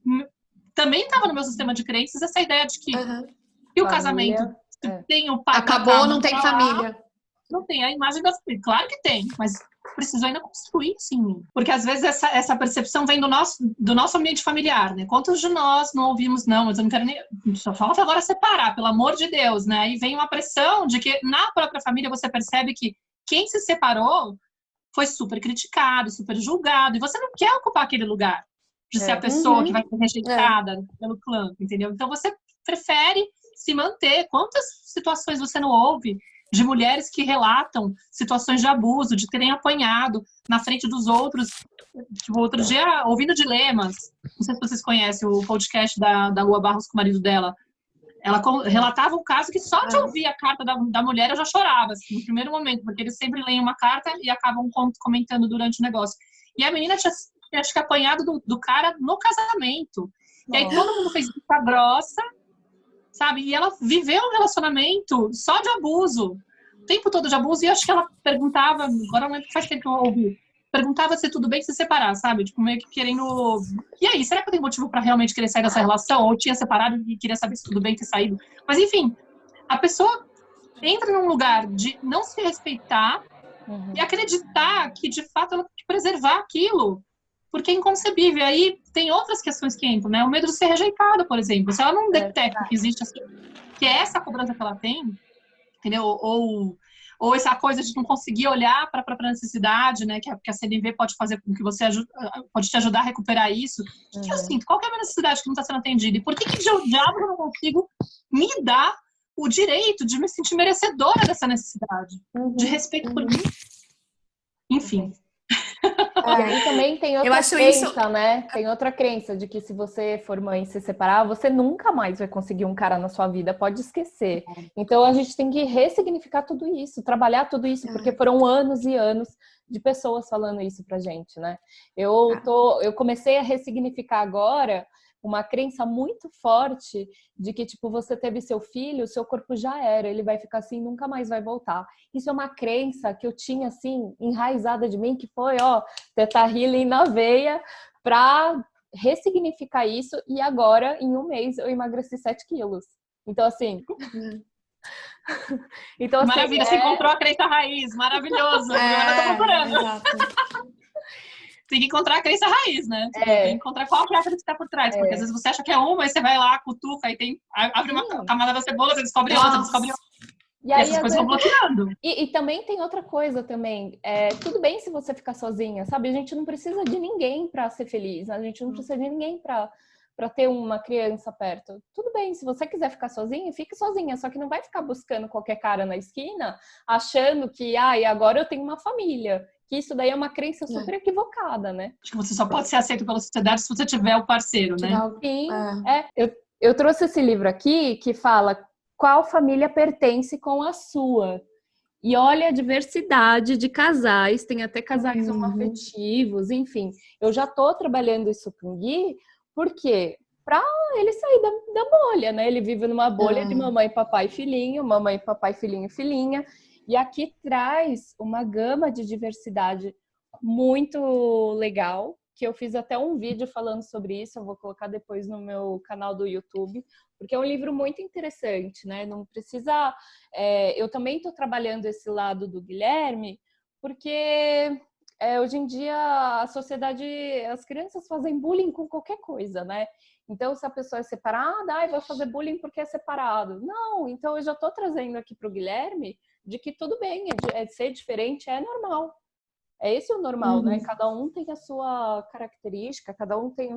também estava no meu sistema de crenças essa ideia de que o casamento tem o pai acabou, não tem família. Não tem a imagem da família. Claro que tem, mas preciso ainda construir isso em mim. Porque às vezes essa percepção vem do nosso ambiente familiar, né? Quantos de nós não ouvimos, não, mas eu não quero nem... Só falta agora separar, pelo amor de Deus, né? Aí vem uma pressão de que na própria família você percebe que quem se separou foi super criticado, super julgado, e você não quer ocupar aquele lugar de ser a pessoa que vai ser rejeitada pelo clã, entendeu? Então você prefere se manter. Quantas situações você não ouve de mulheres que relatam situações de abuso, de terem apanhado na frente dos outros? Tipo, outro dia, ouvindo Dilemas, não sei se vocês conhecem o podcast da Lua Barros com o marido dela, ela relatava um caso que só de ouvir a carta da mulher eu já chorava, assim, no primeiro momento, porque eles sempre leem uma carta e acabam comentando durante o negócio. E a menina tinha, acho que, apanhado do cara no casamento. E aí todo mundo fez vista grossa, sabe? E ela viveu um relacionamento só de abuso, o tempo todo de abuso, e acho que ela perguntava, agora não faz tempo que eu ouvi, perguntava se tudo bem se separar, sabe? Tipo, meio que querendo... E aí, será que eu tenho motivo pra realmente querer sair dessa relação? Ou tinha separado e queria saber se tudo bem ter saído? Mas, enfim, a pessoa entra num lugar de não se respeitar e acreditar que, de fato, ela tem que preservar aquilo. Porque é inconcebível. Aí tem outras questões que entram, né? O medo de ser rejeitada, por exemplo. Se ela não detecta que existe, que é essa cobrança que ela tem, entendeu? Ou essa coisa de não conseguir olhar para a própria necessidade, né? Que a CNV pode fazer com que você pode te ajudar a recuperar isso. O que eu sinto? Qual que é a minha necessidade que não está sendo atendida? E por que o diabo eu não consigo me dar o direito de me sentir merecedora dessa necessidade? De respeito por mim? Enfim. E aí também tem outra crença, né? Tem outra crença de que se você for mãe e se separar, você nunca mais vai conseguir um cara na sua vida, pode esquecer. Então a gente tem que ressignificar tudo isso, trabalhar tudo isso, porque foram anos e anos de pessoas falando isso pra gente, né? Eu comecei a ressignificar agora, uma crença muito forte de que, tipo, você teve seu filho, seu corpo já era, ele vai ficar assim, nunca mais vai voltar. Isso é uma crença que eu tinha, assim, enraizada de mim, que foi, ó, Teta Healing na veia, pra ressignificar isso, e agora, em um mês, eu emagreci 7 quilos. Então, assim... Então, assim, maravilha, você encontrou a crença raiz, maravilhoso. Eu tô procurando. Exato. Tem que encontrar a crença raiz, né? Tem que encontrar qual que é a crença que tá por trás. Porque às vezes você acha que é uma, aí você vai lá, cutuca, aí abre uma camada da cebola, você descobre outra, descobre outra. E aí, essas coisas vão bloqueando. E também tem outra coisa também. Tudo bem se você ficar sozinha, sabe? A gente não precisa de ninguém para ser feliz. A gente não precisa de ninguém para ter uma criança perto. Tudo bem, se você quiser ficar sozinha, fique sozinha. Só que não vai ficar buscando qualquer cara na esquina, achando que, agora eu tenho uma família. Que isso daí é uma crença super equivocada, né? Acho que você só pode ser aceito pela sociedade se você tiver o parceiro, né? Sim, Eu trouxe esse livro aqui que fala qual família pertence com a sua. E olha a diversidade de casais, tem até casais homoafetivos, enfim. Eu já tô trabalhando isso com o Gui, porque para ele sair da bolha, né? Ele vive numa bolha de mamãe, papai, filhinho, mamãe, papai, filhinho, filhinha. E aqui traz uma gama de diversidade muito legal, que eu fiz até um vídeo falando sobre isso, eu vou colocar depois no meu canal do YouTube, porque é um livro muito interessante, né? Não precisa... eu também estou trabalhando esse lado do Guilherme, porque hoje em dia a sociedade, as crianças fazem bullying com qualquer coisa, né? Então, se a pessoa é separada, vai fazer bullying porque é separado. Não, então eu já estou trazendo aqui para o Guilherme de que tudo bem, ser diferente é normal. É esse o normal, né? Cada um tem a sua característica, cada um tem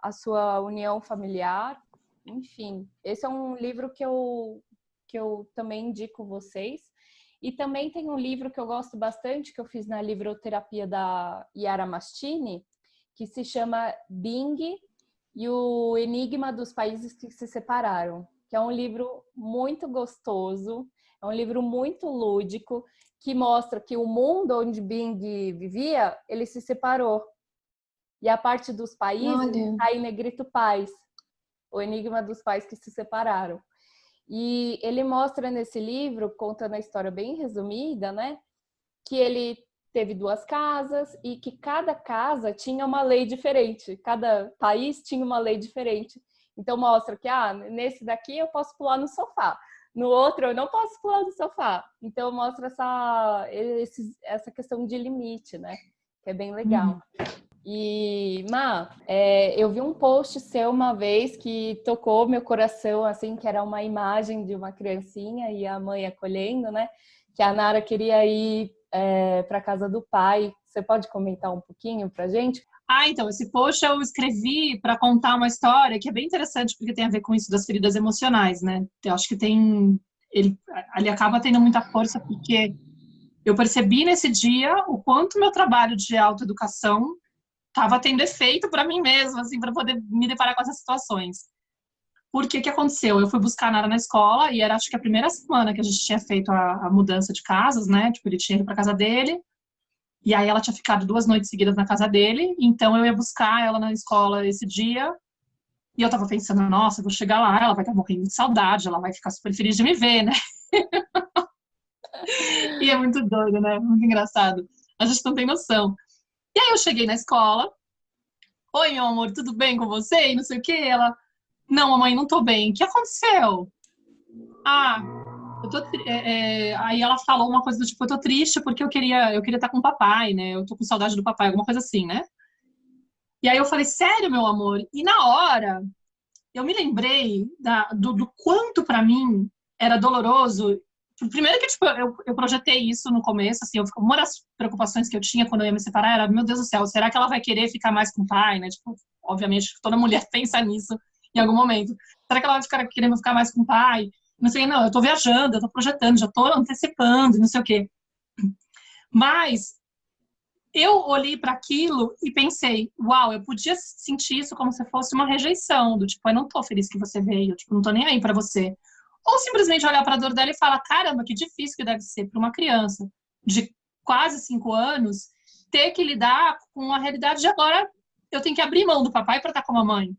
a sua união familiar. Enfim, esse é um livro que eu também indico vocês. E também tem um livro que eu gosto bastante, que eu fiz na livroterapia da Yara Mastini, que se chama Bing e o Enigma dos Países que se Separaram, que é um livro muito gostoso, é um livro muito lúdico, que mostra que o mundo onde Bing vivia, ele se separou. E a parte dos países está em negrito pais, o enigma dos pais que se separaram. E ele mostra nesse livro, contando a história bem resumida, né, que ele teve 2 casas e que cada casa tinha uma lei diferente, cada país tinha uma lei diferente. Então mostra que nesse daqui eu posso pular no sofá, no outro eu não posso pular no sofá. Então mostra essa questão de limite, né? Que é bem legal. E, Má, eu vi um post seu uma vez que tocou meu coração, assim, que era uma imagem de uma criancinha e a mãe acolhendo, né? Que a Nara queria ir para casa do pai. Você pode comentar um pouquinho pra gente? Então, esse post eu escrevi para contar uma história que é bem interessante, porque tem a ver com isso das feridas emocionais, né? Eu acho que ele acaba tendo muita força, porque eu percebi nesse dia o quanto meu trabalho de autoeducação estava tendo efeito para mim mesma, assim, para poder me deparar com essas situações. Porque o que aconteceu? Eu fui buscar a Nara na escola, e era acho que a primeira semana que a gente tinha feito a mudança de casas, né? Tipo, ele tinha ido para casa dele, e aí ela tinha ficado 2 noites seguidas na casa dele, então eu ia buscar ela na escola esse dia, e eu tava pensando, nossa, eu vou chegar lá, ela vai estar morrendo de saudade, ela vai ficar super feliz de me ver, né? E é muito doido, né? Muito engraçado. A gente não tem noção. E aí eu cheguei na escola, oi, meu amor, tudo bem com você? E não sei o quê. Ela, não, mamãe, não tô bem. O que aconteceu? Aí ela falou uma coisa do tipo, eu tô triste porque eu queria estar com o papai, né? Eu tô com saudade do papai, alguma coisa assim, né? E aí eu falei, sério, meu amor? E na hora, eu me lembrei do quanto pra mim era doloroso. Primeiro que, tipo, eu projetei isso no começo, assim, uma das preocupações que eu tinha quando eu ia me separar era, meu Deus do céu, será que ela vai querer ficar mais com o pai, né? Tipo, obviamente, toda mulher pensa nisso em algum momento. Será que ela vai querendo ficar mais com o pai? Não sei, não, eu tô viajando, eu tô projetando, já tô antecipando, não sei o quê. Mas eu olhei para aquilo e pensei, uau, eu podia sentir isso como se fosse uma rejeição, do tipo, eu não tô feliz que você veio, tipo, não tô nem aí para você. Ou simplesmente olhar para a dor dela e falar, caramba, que difícil que deve ser para uma criança de quase 5 anos ter que lidar com a realidade de agora eu tenho que abrir mão do papai para estar com a mamãe.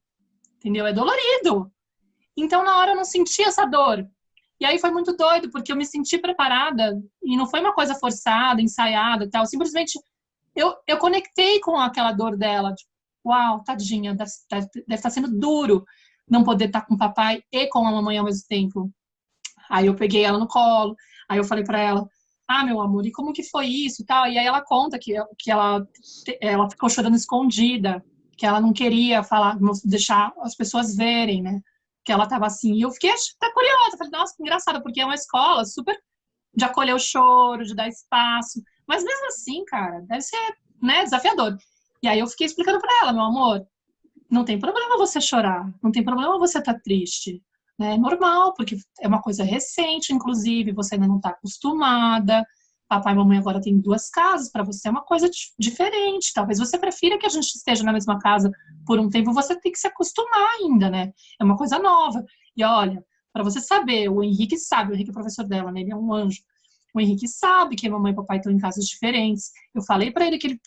entendeu? É dolorido. Então, na hora eu não senti essa dor. E aí foi muito doido, porque eu me senti preparada, e não foi uma coisa forçada, ensaiada e tal, simplesmente eu conectei com aquela dor dela. Tipo, uau, tadinha, deve estar sendo duro não poder estar com o papai e com a mamãe ao mesmo tempo. Aí eu peguei ela no colo, aí eu falei pra ela, meu amor, e como que foi isso e tal? E aí ela conta que ela ficou chorando escondida, que ela não queria falar, deixar as pessoas verem, né? Que ela tava assim. E eu fiquei até curiosa, falei, nossa, que engraçado, porque é uma escola super de acolher o choro, de dar espaço. Mas mesmo assim, cara, deve ser, né, desafiador. E aí eu fiquei explicando pra ela, meu amor, não tem problema você chorar, não tem problema você estar triste. Né? É normal, porque é uma coisa recente, inclusive, você ainda não está acostumada. Papai e mamãe agora tem 2 casas, para você é uma coisa diferente. Talvez você prefira que a gente esteja na mesma casa por um tempo, você tem que se acostumar ainda, né? É uma coisa nova. E olha, para você saber, o Henrique sabe, o Henrique é professor dela, né? Ele é um anjo. O Henrique sabe que a mamãe e papai estão em casas diferentes. Eu falei para ele que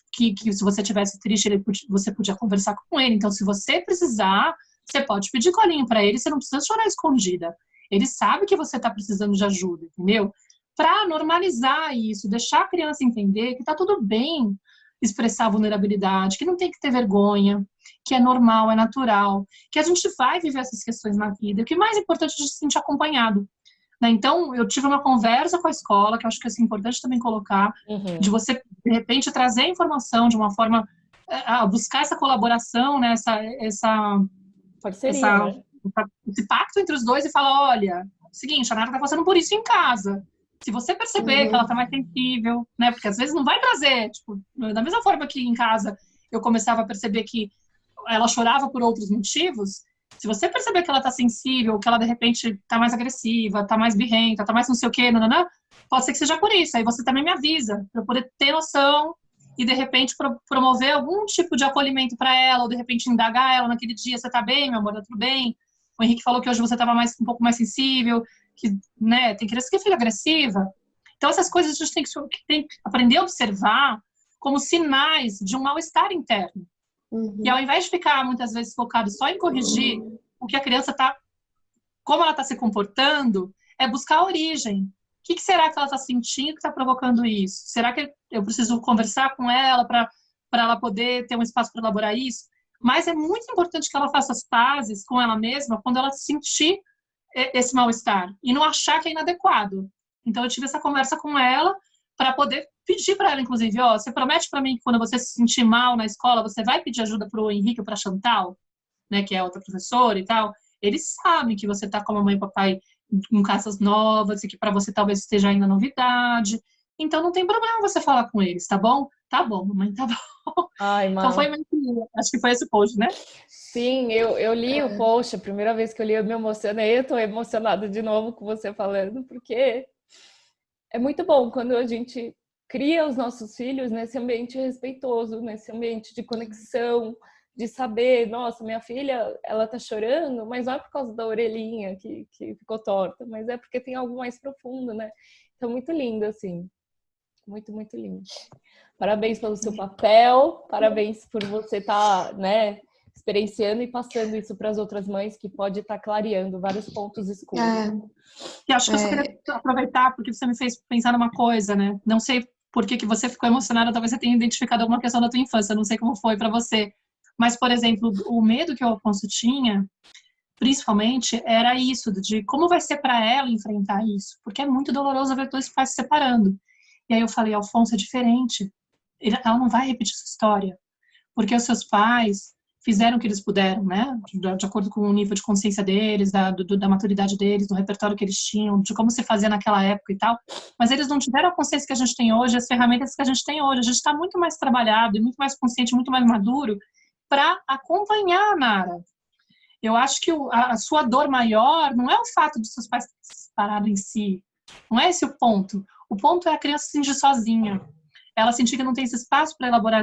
se você tivesse triste, você podia conversar com ele. Então, se você precisar, você pode pedir colinho para ele, você não precisa chorar escondida. Ele sabe que você está precisando de ajuda, entendeu? Para normalizar isso, deixar a criança entender que tá tudo bem expressar a vulnerabilidade, que não tem que ter vergonha, que é normal, é natural, que a gente vai viver essas questões na vida. E o que é mais importante é a gente se sentir acompanhado. Né? Então, eu tive uma conversa com a escola, que eu acho que é importante também colocar, de você, de repente, trazer a informação de uma forma, buscar essa colaboração, né? essa parceria, né? Esse pacto entre os dois e falar, olha, seguinte, a Nara tá passando por isso em casa. Se você perceber que ela tá mais sensível, né? Porque às vezes não vai trazer, tipo, da mesma forma que em casa eu começava a perceber que ela chorava por outros motivos, se você perceber que ela tá sensível, que ela de repente tá mais agressiva, tá mais birrenta, tá mais não sei o quê, nananã, pode ser que seja por isso. Aí você também me avisa, pra eu poder ter noção e de repente promover algum tipo de acolhimento para ela, ou de repente indagar ela naquele dia, você tá bem, meu amor, tá tudo bem? O Henrique falou que hoje você tava um pouco mais sensível, que, né, tem criança que fica agressiva. Então essas coisas a gente tem que aprender a observar como sinais de um mal-estar interno. E ao invés de ficar muitas vezes focado só em corrigir o que a criança tá, como ela tá se comportando, é buscar a origem. O que será que ela está sentindo que está provocando isso? Será que eu preciso conversar com ela para ela poder ter um espaço para elaborar isso? Mas é muito importante que ela faça as pazes com ela mesma quando ela sentir esse mal-estar e não achar que é inadequado. Então eu tive essa conversa com ela para poder pedir para ela, inclusive, você promete para mim que quando você se sentir mal na escola, você vai pedir ajuda para o Henrique ou para a Chantal, né, que é outra professora e tal? Eles sabem que você está com a mamãe e o papai em casas novas e que para você talvez esteja ainda novidade. Então não tem problema você falar com eles, tá bom? Tá bom, mamãe, tá bom. Ai, então foi meio que, acho que foi esse post, né? Sim, eu li o post, a primeira vez que eu li eu me emocionei, eu tô emocionada de novo com você falando, porque é muito bom quando a gente cria os nossos filhos nesse ambiente respeitoso, nesse ambiente de conexão, de saber, nossa, minha filha, ela tá chorando, mas não é por causa da orelhinha que ficou torta, mas é porque tem algo mais profundo, né? Então, muito lindo, assim. Muito, muito lindo. Parabéns pelo seu papel, parabéns por você estar, né, experienciando e passando isso para as outras mães, que pode estar clareando vários pontos escuros. E acho que eu só queria aproveitar, porque você me fez pensar numa coisa, né? Não sei por que você ficou emocionada, talvez você tenha identificado alguma questão da tua infância, não sei como foi para você. Mas, por exemplo, o medo que o Afonso tinha, principalmente, era isso, de como vai ser para ela enfrentar isso. Porque é muito doloroso ver dois pais se separando. E aí eu falei, Afonso, é diferente. Ela não vai repetir essa história. Porque os seus pais fizeram o que eles puderam, né? De acordo com o nível de consciência deles, da maturidade deles, do repertório que eles tinham, de como se fazia naquela época e tal. Mas eles não tiveram a consciência que a gente tem hoje, as ferramentas que a gente tem hoje. A gente está muito mais trabalhado, e muito mais consciente, muito mais maduro para acompanhar a Nara. Eu acho que a sua dor maior não é o fato de seus pais se separarem em si. Não é esse o ponto. O ponto é a criança se sentir sozinha. Ela sentir que não tem esse espaço para elaborar,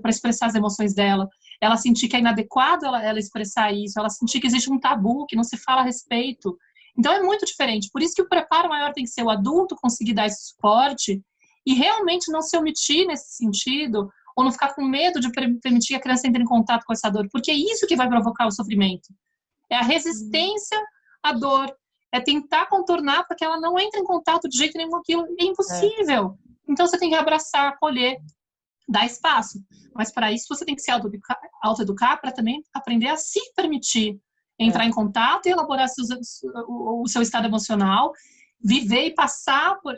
para expressar as emoções dela. Ela sentir que é inadequado ela expressar isso. Ela sentir que existe um tabu, que não se fala a respeito. Então é muito diferente. Por isso que o preparo maior tem que ser o adulto conseguir dar esse suporte e realmente não se omitir nesse sentido, ou não ficar com medo de permitir que a criança entre em contato com essa dor, porque é isso que vai provocar o sofrimento. É a resistência à dor, é tentar contornar para que ela não entre em contato de jeito nenhum com aquilo. É impossível. Então você tem que abraçar, acolher, dar espaço. Mas para isso você tem que se autoeducar para também aprender a se permitir entrar em contato e elaborar o seu estado emocional, viver e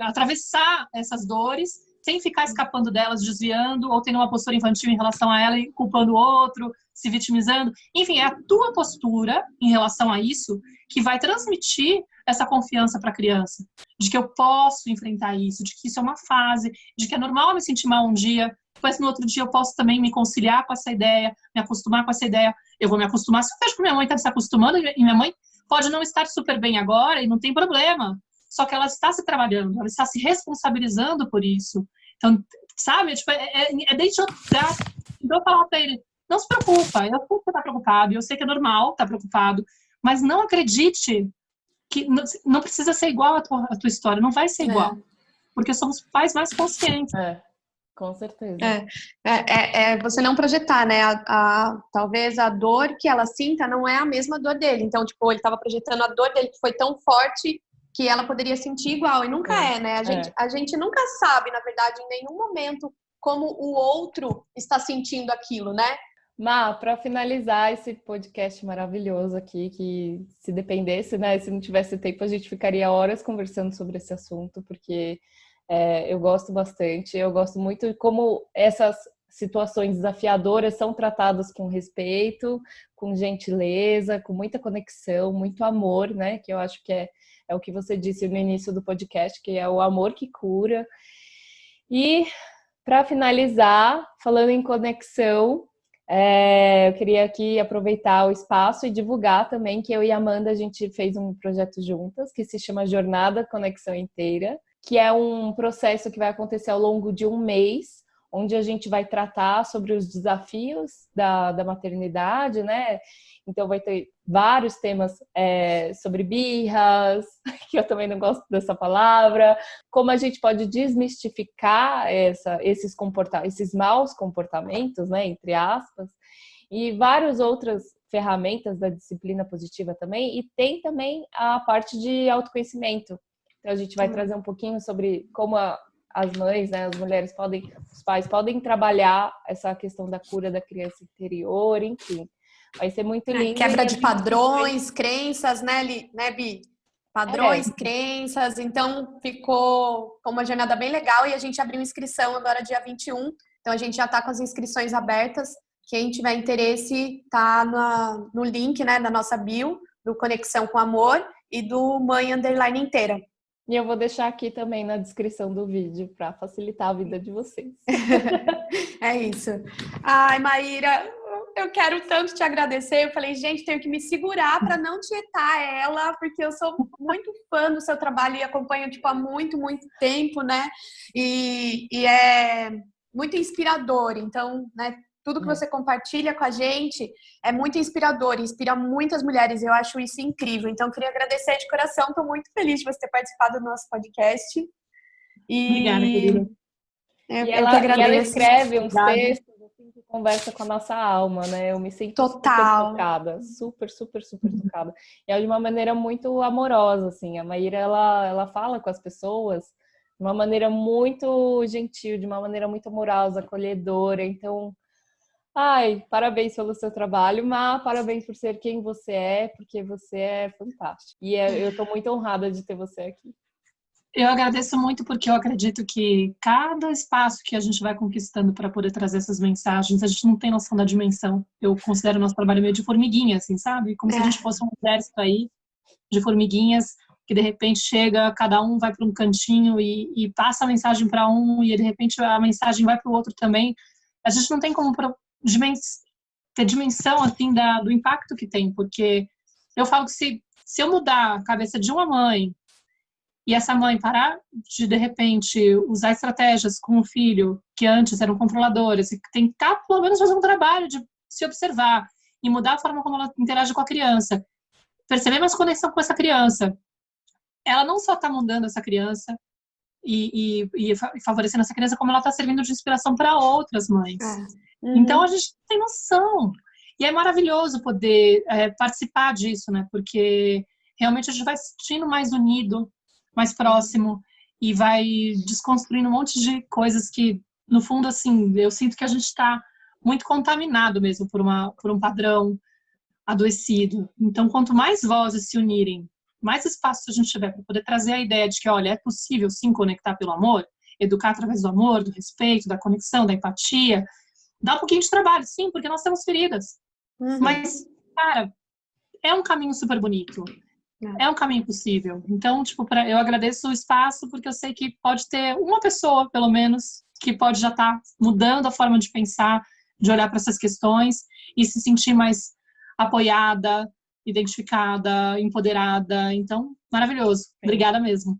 atravessar essas dores, sem ficar escapando delas, desviando, ou tendo uma postura infantil em relação a ela e culpando o outro, se vitimizando. Enfim, é a tua postura em relação a isso que vai transmitir essa confiança para a criança, de que eu posso enfrentar isso, de que isso é uma fase, de que é normal me sentir mal um dia, mas no outro dia eu posso também me conciliar com essa ideia, me acostumar com essa ideia. Eu vou me acostumar, se eu vejo que minha mãe está se acostumando, e minha mãe pode não estar super bem agora, e não tem problema. Só que ela está se trabalhando, ela está se responsabilizando por isso. Então, sabe, tipo, desde eu falar para ele, não se preocupa, eu sei que você está preocupado, eu sei que é normal estar preocupado, mas não acredite que não precisa ser igual a tua história, não vai ser igual, porque somos pais mais conscientes. Com certeza. Você não projetar, né? Talvez a dor que ela sinta não é a mesma dor dele. Então, tipo, ele estava projetando a dor dele que foi tão forte que ela poderia sentir igual. E nunca né? A gente nunca sabe, na verdade, em nenhum momento como o outro está sentindo aquilo, né? Má, para finalizar esse podcast maravilhoso aqui, que se dependesse, né? Se não tivesse tempo, a gente ficaria horas conversando sobre esse assunto, porque... eu gosto bastante, eu gosto muito de como essas situações desafiadoras são tratadas com respeito, com gentileza, com muita conexão, muito amor, né? Que eu acho que é o que você disse no início do podcast, que é o amor que cura. E, para finalizar, falando em conexão, eu queria aqui aproveitar o espaço e divulgar também que eu e a Amanda, a gente fez um projeto juntas, que se chama Jornada Conexão Inteira, que é um processo que vai acontecer ao longo de um mês, onde a gente vai tratar sobre os desafios da maternidade, né? Então vai ter vários temas sobre birras, que eu também não gosto dessa palavra, como a gente pode desmistificar esses maus comportamentos, né? Entre aspas, e várias outras ferramentas da disciplina positiva também, e tem também a parte de autoconhecimento. Então, a gente vai trazer um pouquinho sobre como as mães, né, as mulheres os pais podem trabalhar essa questão da cura da criança interior, enfim. Vai ser muito lindo. Quebra de padrões, crenças, né, Bi? Padrões, crenças. Então, ficou uma jornada bem legal e a gente abriu inscrição agora dia 21. Então, a gente já está com as inscrições abertas. Quem tiver interesse, tá no link, né, da nossa bio, do Conexão com Amor e do Mãe _ Inteira. E eu vou deixar aqui também na descrição do vídeo para facilitar a vida de vocês. É isso. Ai, Maíra, eu quero tanto te agradecer. Eu falei, gente, tenho que me segurar para não tietar ela, porque eu sou muito fã do seu trabalho e acompanho há muito, muito tempo, né? E é muito inspirador. Então, né? Tudo que você compartilha com a gente é muito inspirador, inspira muitas mulheres, eu acho isso incrível. Então, eu queria agradecer de coração, estou muito feliz de você ter participado do nosso podcast. Obrigada, querida. Ela escreve uns textos assim, que conversa com a nossa alma, né? Eu me sinto super tocada, super, super, super tocada. E é de uma maneira muito amorosa, assim. A Maíra, ela fala com as pessoas de uma maneira muito gentil, de uma maneira muito amorosa, acolhedora. Então... parabéns pelo seu trabalho, Má, parabéns por ser quem você é, porque você é fantástico. E eu estou muito honrada de ter você aqui. Eu agradeço muito porque eu acredito que cada espaço que a gente vai conquistando para poder trazer essas mensagens, a gente não tem noção da dimensão. Eu considero o nosso trabalho meio de formiguinha, assim, sabe? Como se a gente fosse um exército aí de formiguinhas que de repente chega, cada um vai para um cantinho e passa a mensagem para um e de repente a mensagem vai para o outro também. A gente não tem como ter dimensão assim do impacto que tem, porque eu falo que se eu mudar a cabeça de uma mãe e essa mãe parar de repente usar estratégias com o filho que antes eram controladoras e tentar pelo menos fazer um trabalho de se observar e mudar a forma como ela interage com a criança, perceber mais conexão com essa criança, ela não só está mudando essa criança, e favorecendo essa criança, como ela está servindo de inspiração para outras mães. Então, a gente tem noção. E é maravilhoso poder participar disso, né? Porque realmente a gente vai se sentindo mais unido, mais próximo, e vai desconstruindo um monte de coisas que, no fundo, assim, eu sinto que a gente está muito contaminado mesmo por um padrão adoecido. Então, quanto mais vozes se unirem, mais espaço a gente tiver para poder trazer a ideia de que, olha, é possível sim conectar pelo amor, educar através do amor, do respeito, da conexão, da empatia, dá um pouquinho de trabalho, sim, porque nós temos feridas. Mas, cara, é um caminho super bonito. É um caminho possível. Então, tipo, eu agradeço o espaço, porque eu sei que pode ter uma pessoa, pelo menos, que pode já estar mudando a forma de pensar, de olhar para essas questões e se sentir mais apoiada, identificada, empoderada. Então, maravilhoso. Obrigada mesmo.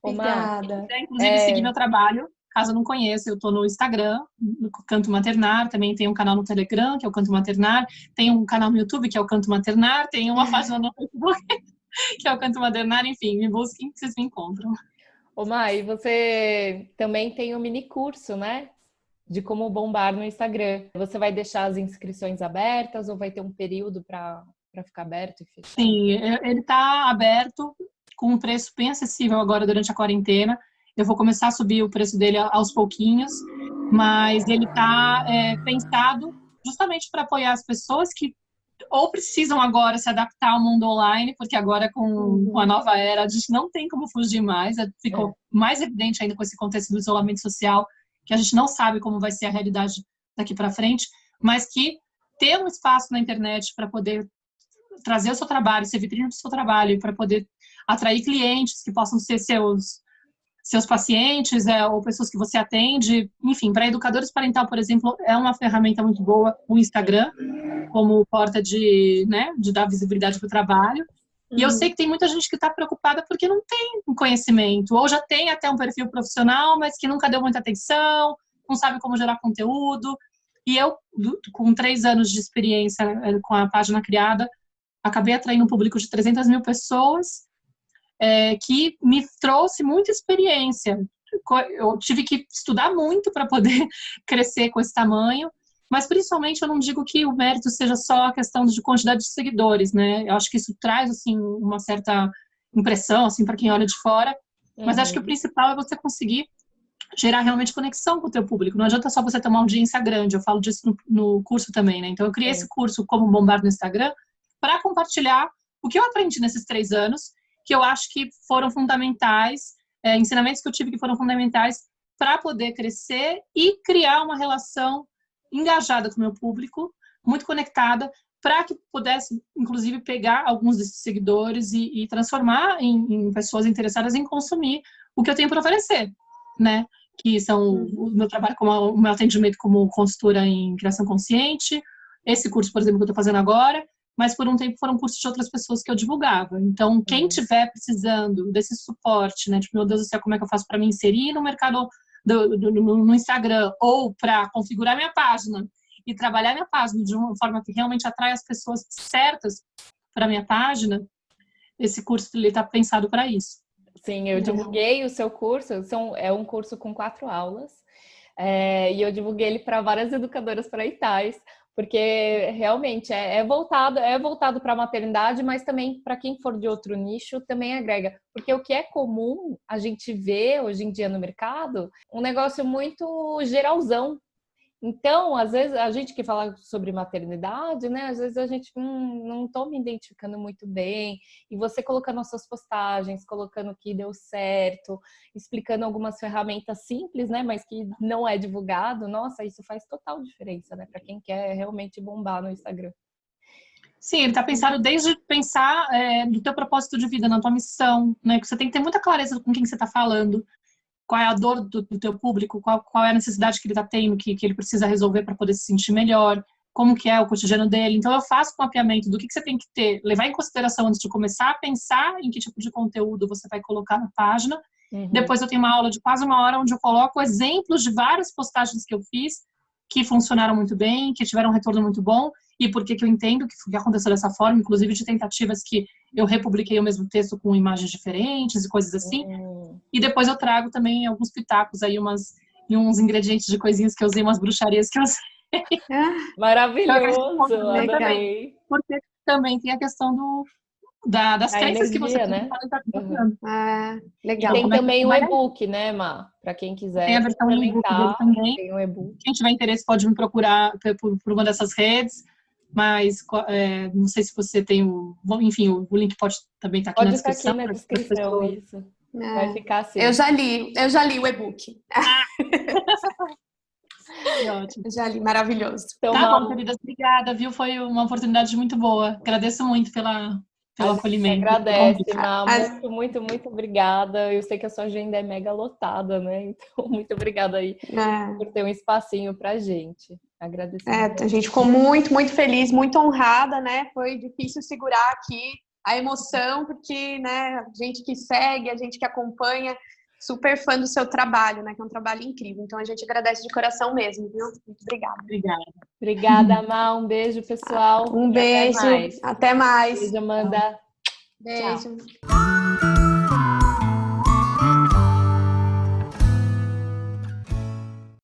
Obrigada. Inclusive, seguir meu trabalho. Caso não conheça, eu estou no Instagram, no Canto Maternar, também tem um canal no Telegram, que é o Canto Maternar, tem um canal no YouTube, que é o Canto Maternar, tem uma página no Facebook, que é o Canto Maternar, enfim, me busquem que vocês me encontram. Mai, você também tem um mini curso, né? De como bombar no Instagram. Você vai deixar as inscrições abertas ou vai ter um período para ficar aberto e fechado? Sim, ele está aberto com um preço bem acessível agora durante a quarentena. Eu vou começar a subir o preço dele aos pouquinhos, mas ele está pensado justamente para apoiar as pessoas que ou precisam agora se adaptar ao mundo online, porque agora com a nova era a gente não tem como fugir mais, ficou mais evidente ainda com esse contexto do isolamento social, que a gente não sabe como vai ser a realidade daqui para frente, mas que ter um espaço na internet para poder trazer o seu trabalho, ser vitrine do seu trabalho, para poder atrair clientes que possam ser seus pacientes, ou pessoas que você atende, enfim, para educadores parental, por exemplo, é uma ferramenta muito boa, o Instagram, como porta de dar visibilidade para o trabalho. E eu sei que tem muita gente que está preocupada porque não tem um conhecimento, ou já tem até um perfil profissional, mas que nunca deu muita atenção, não sabe como gerar conteúdo. E eu, com 3 anos de experiência com a página criada, acabei atraindo um público de 300 mil pessoas, que me trouxe muita experiência. Eu tive que estudar muito para poder crescer com esse tamanho, mas principalmente eu não digo que o mérito seja só a questão de quantidade de seguidores, né? Eu acho que isso traz, assim, uma certa impressão, assim, para quem olha de fora, mas acho que o principal é você conseguir gerar realmente conexão com o teu público. Não adianta só você ter uma audiência grande, eu falo disso no curso também, né? Então eu criei esse curso Como Bombar no Instagram para compartilhar o que eu aprendi nesses 3 anos, que eu acho que foram fundamentais, ensinamentos que eu tive que foram fundamentais para poder crescer e criar uma relação engajada com o meu público, muito conectada, para que pudesse, inclusive, pegar alguns desses seguidores e transformar em pessoas interessadas em consumir o que eu tenho para oferecer, né? Que são o meu trabalho, o meu atendimento como consultora em criação consciente, esse curso, por exemplo, que eu estou fazendo agora, mas por um tempo foram cursos de outras pessoas que eu divulgava. Então, quem estiver precisando desse suporte, né, tipo, meu Deus do céu, como é que eu faço para me inserir no mercado no Instagram, ou para configurar minha página e trabalhar minha página de uma forma que realmente atrai as pessoas certas para minha página, esse curso está pensado para isso. Sim, eu divulguei o seu curso, é um curso com 4 aulas, e eu divulguei ele para várias educadoras parentais, porque realmente é voltado para a maternidade, mas também para quem for de outro nicho também agrega. Porque o que é comum a gente ver hoje em dia no mercado, um negócio muito geralzão. Então, às vezes, a gente que fala sobre maternidade, né? Às vezes a gente não estou me identificando muito bem. E você colocando as suas postagens, colocando que deu certo, explicando algumas ferramentas simples, né? Mas que não é divulgado. Nossa, isso faz total diferença, né? Para quem quer realmente bombar no Instagram. Sim, ele está pensado desde pensar no teu propósito de vida, na tua missão, né? Que você tem que ter muita clareza com quem você está falando. Qual é a dor do teu público, qual é a necessidade que ele está tendo, que ele precisa resolver para poder se sentir melhor, como que é o cotidiano dele. Então, eu faço um mapeamento do que você tem que levar em consideração antes de começar a pensar em que tipo de conteúdo você vai colocar na página. Depois eu tenho uma aula de quase 1 hora onde eu coloco exemplos de várias postagens que eu fiz que funcionaram muito bem, que tiveram um retorno muito bom, e por que eu entendo que aconteceu dessa forma, inclusive de tentativas que eu republiquei o mesmo texto com imagens diferentes e coisas assim. E depois eu trago também alguns pitacos aí, e uns ingredientes de coisinhas que eu usei, umas bruxarias que eu usei. Maravilhoso, adorei. Porque também tem a questão das crenças que você tem, né? Legal. E tem também o e-book, né, Má? Para quem quiser. Tem a versão e-book dele também. Tem um e-book. Quem tiver interesse pode me procurar por uma dessas redes, mas não sei se você tem enfim, o link pode também estar aqui na descrição. Pode estar aqui na descrição, isso. Vai ficar assim. Eu já li o e-book. Ótimo. Já li, maravilhoso. Então, tá bom, queridas, obrigada, viu? Foi uma oportunidade muito boa. Agradeço muito pelo acolhimento. Agradece, Má. Muito, muito obrigada. Eu sei que a sua agenda é mega lotada, né? Então, muito obrigada aí por ter um espacinho pra gente. Agradeço. A gente ficou muito, muito feliz, muito honrada, né? Foi difícil segurar aqui a emoção, porque, né, a gente que segue, a gente que acompanha, super fã do seu trabalho, né? Que é um trabalho incrível. Então, a gente agradece de coração mesmo, viu? Muito obrigada. Obrigada, Má. Um beijo, pessoal. Um beijo. Até mais. Beijo, Amanda. Beijo. Tchau.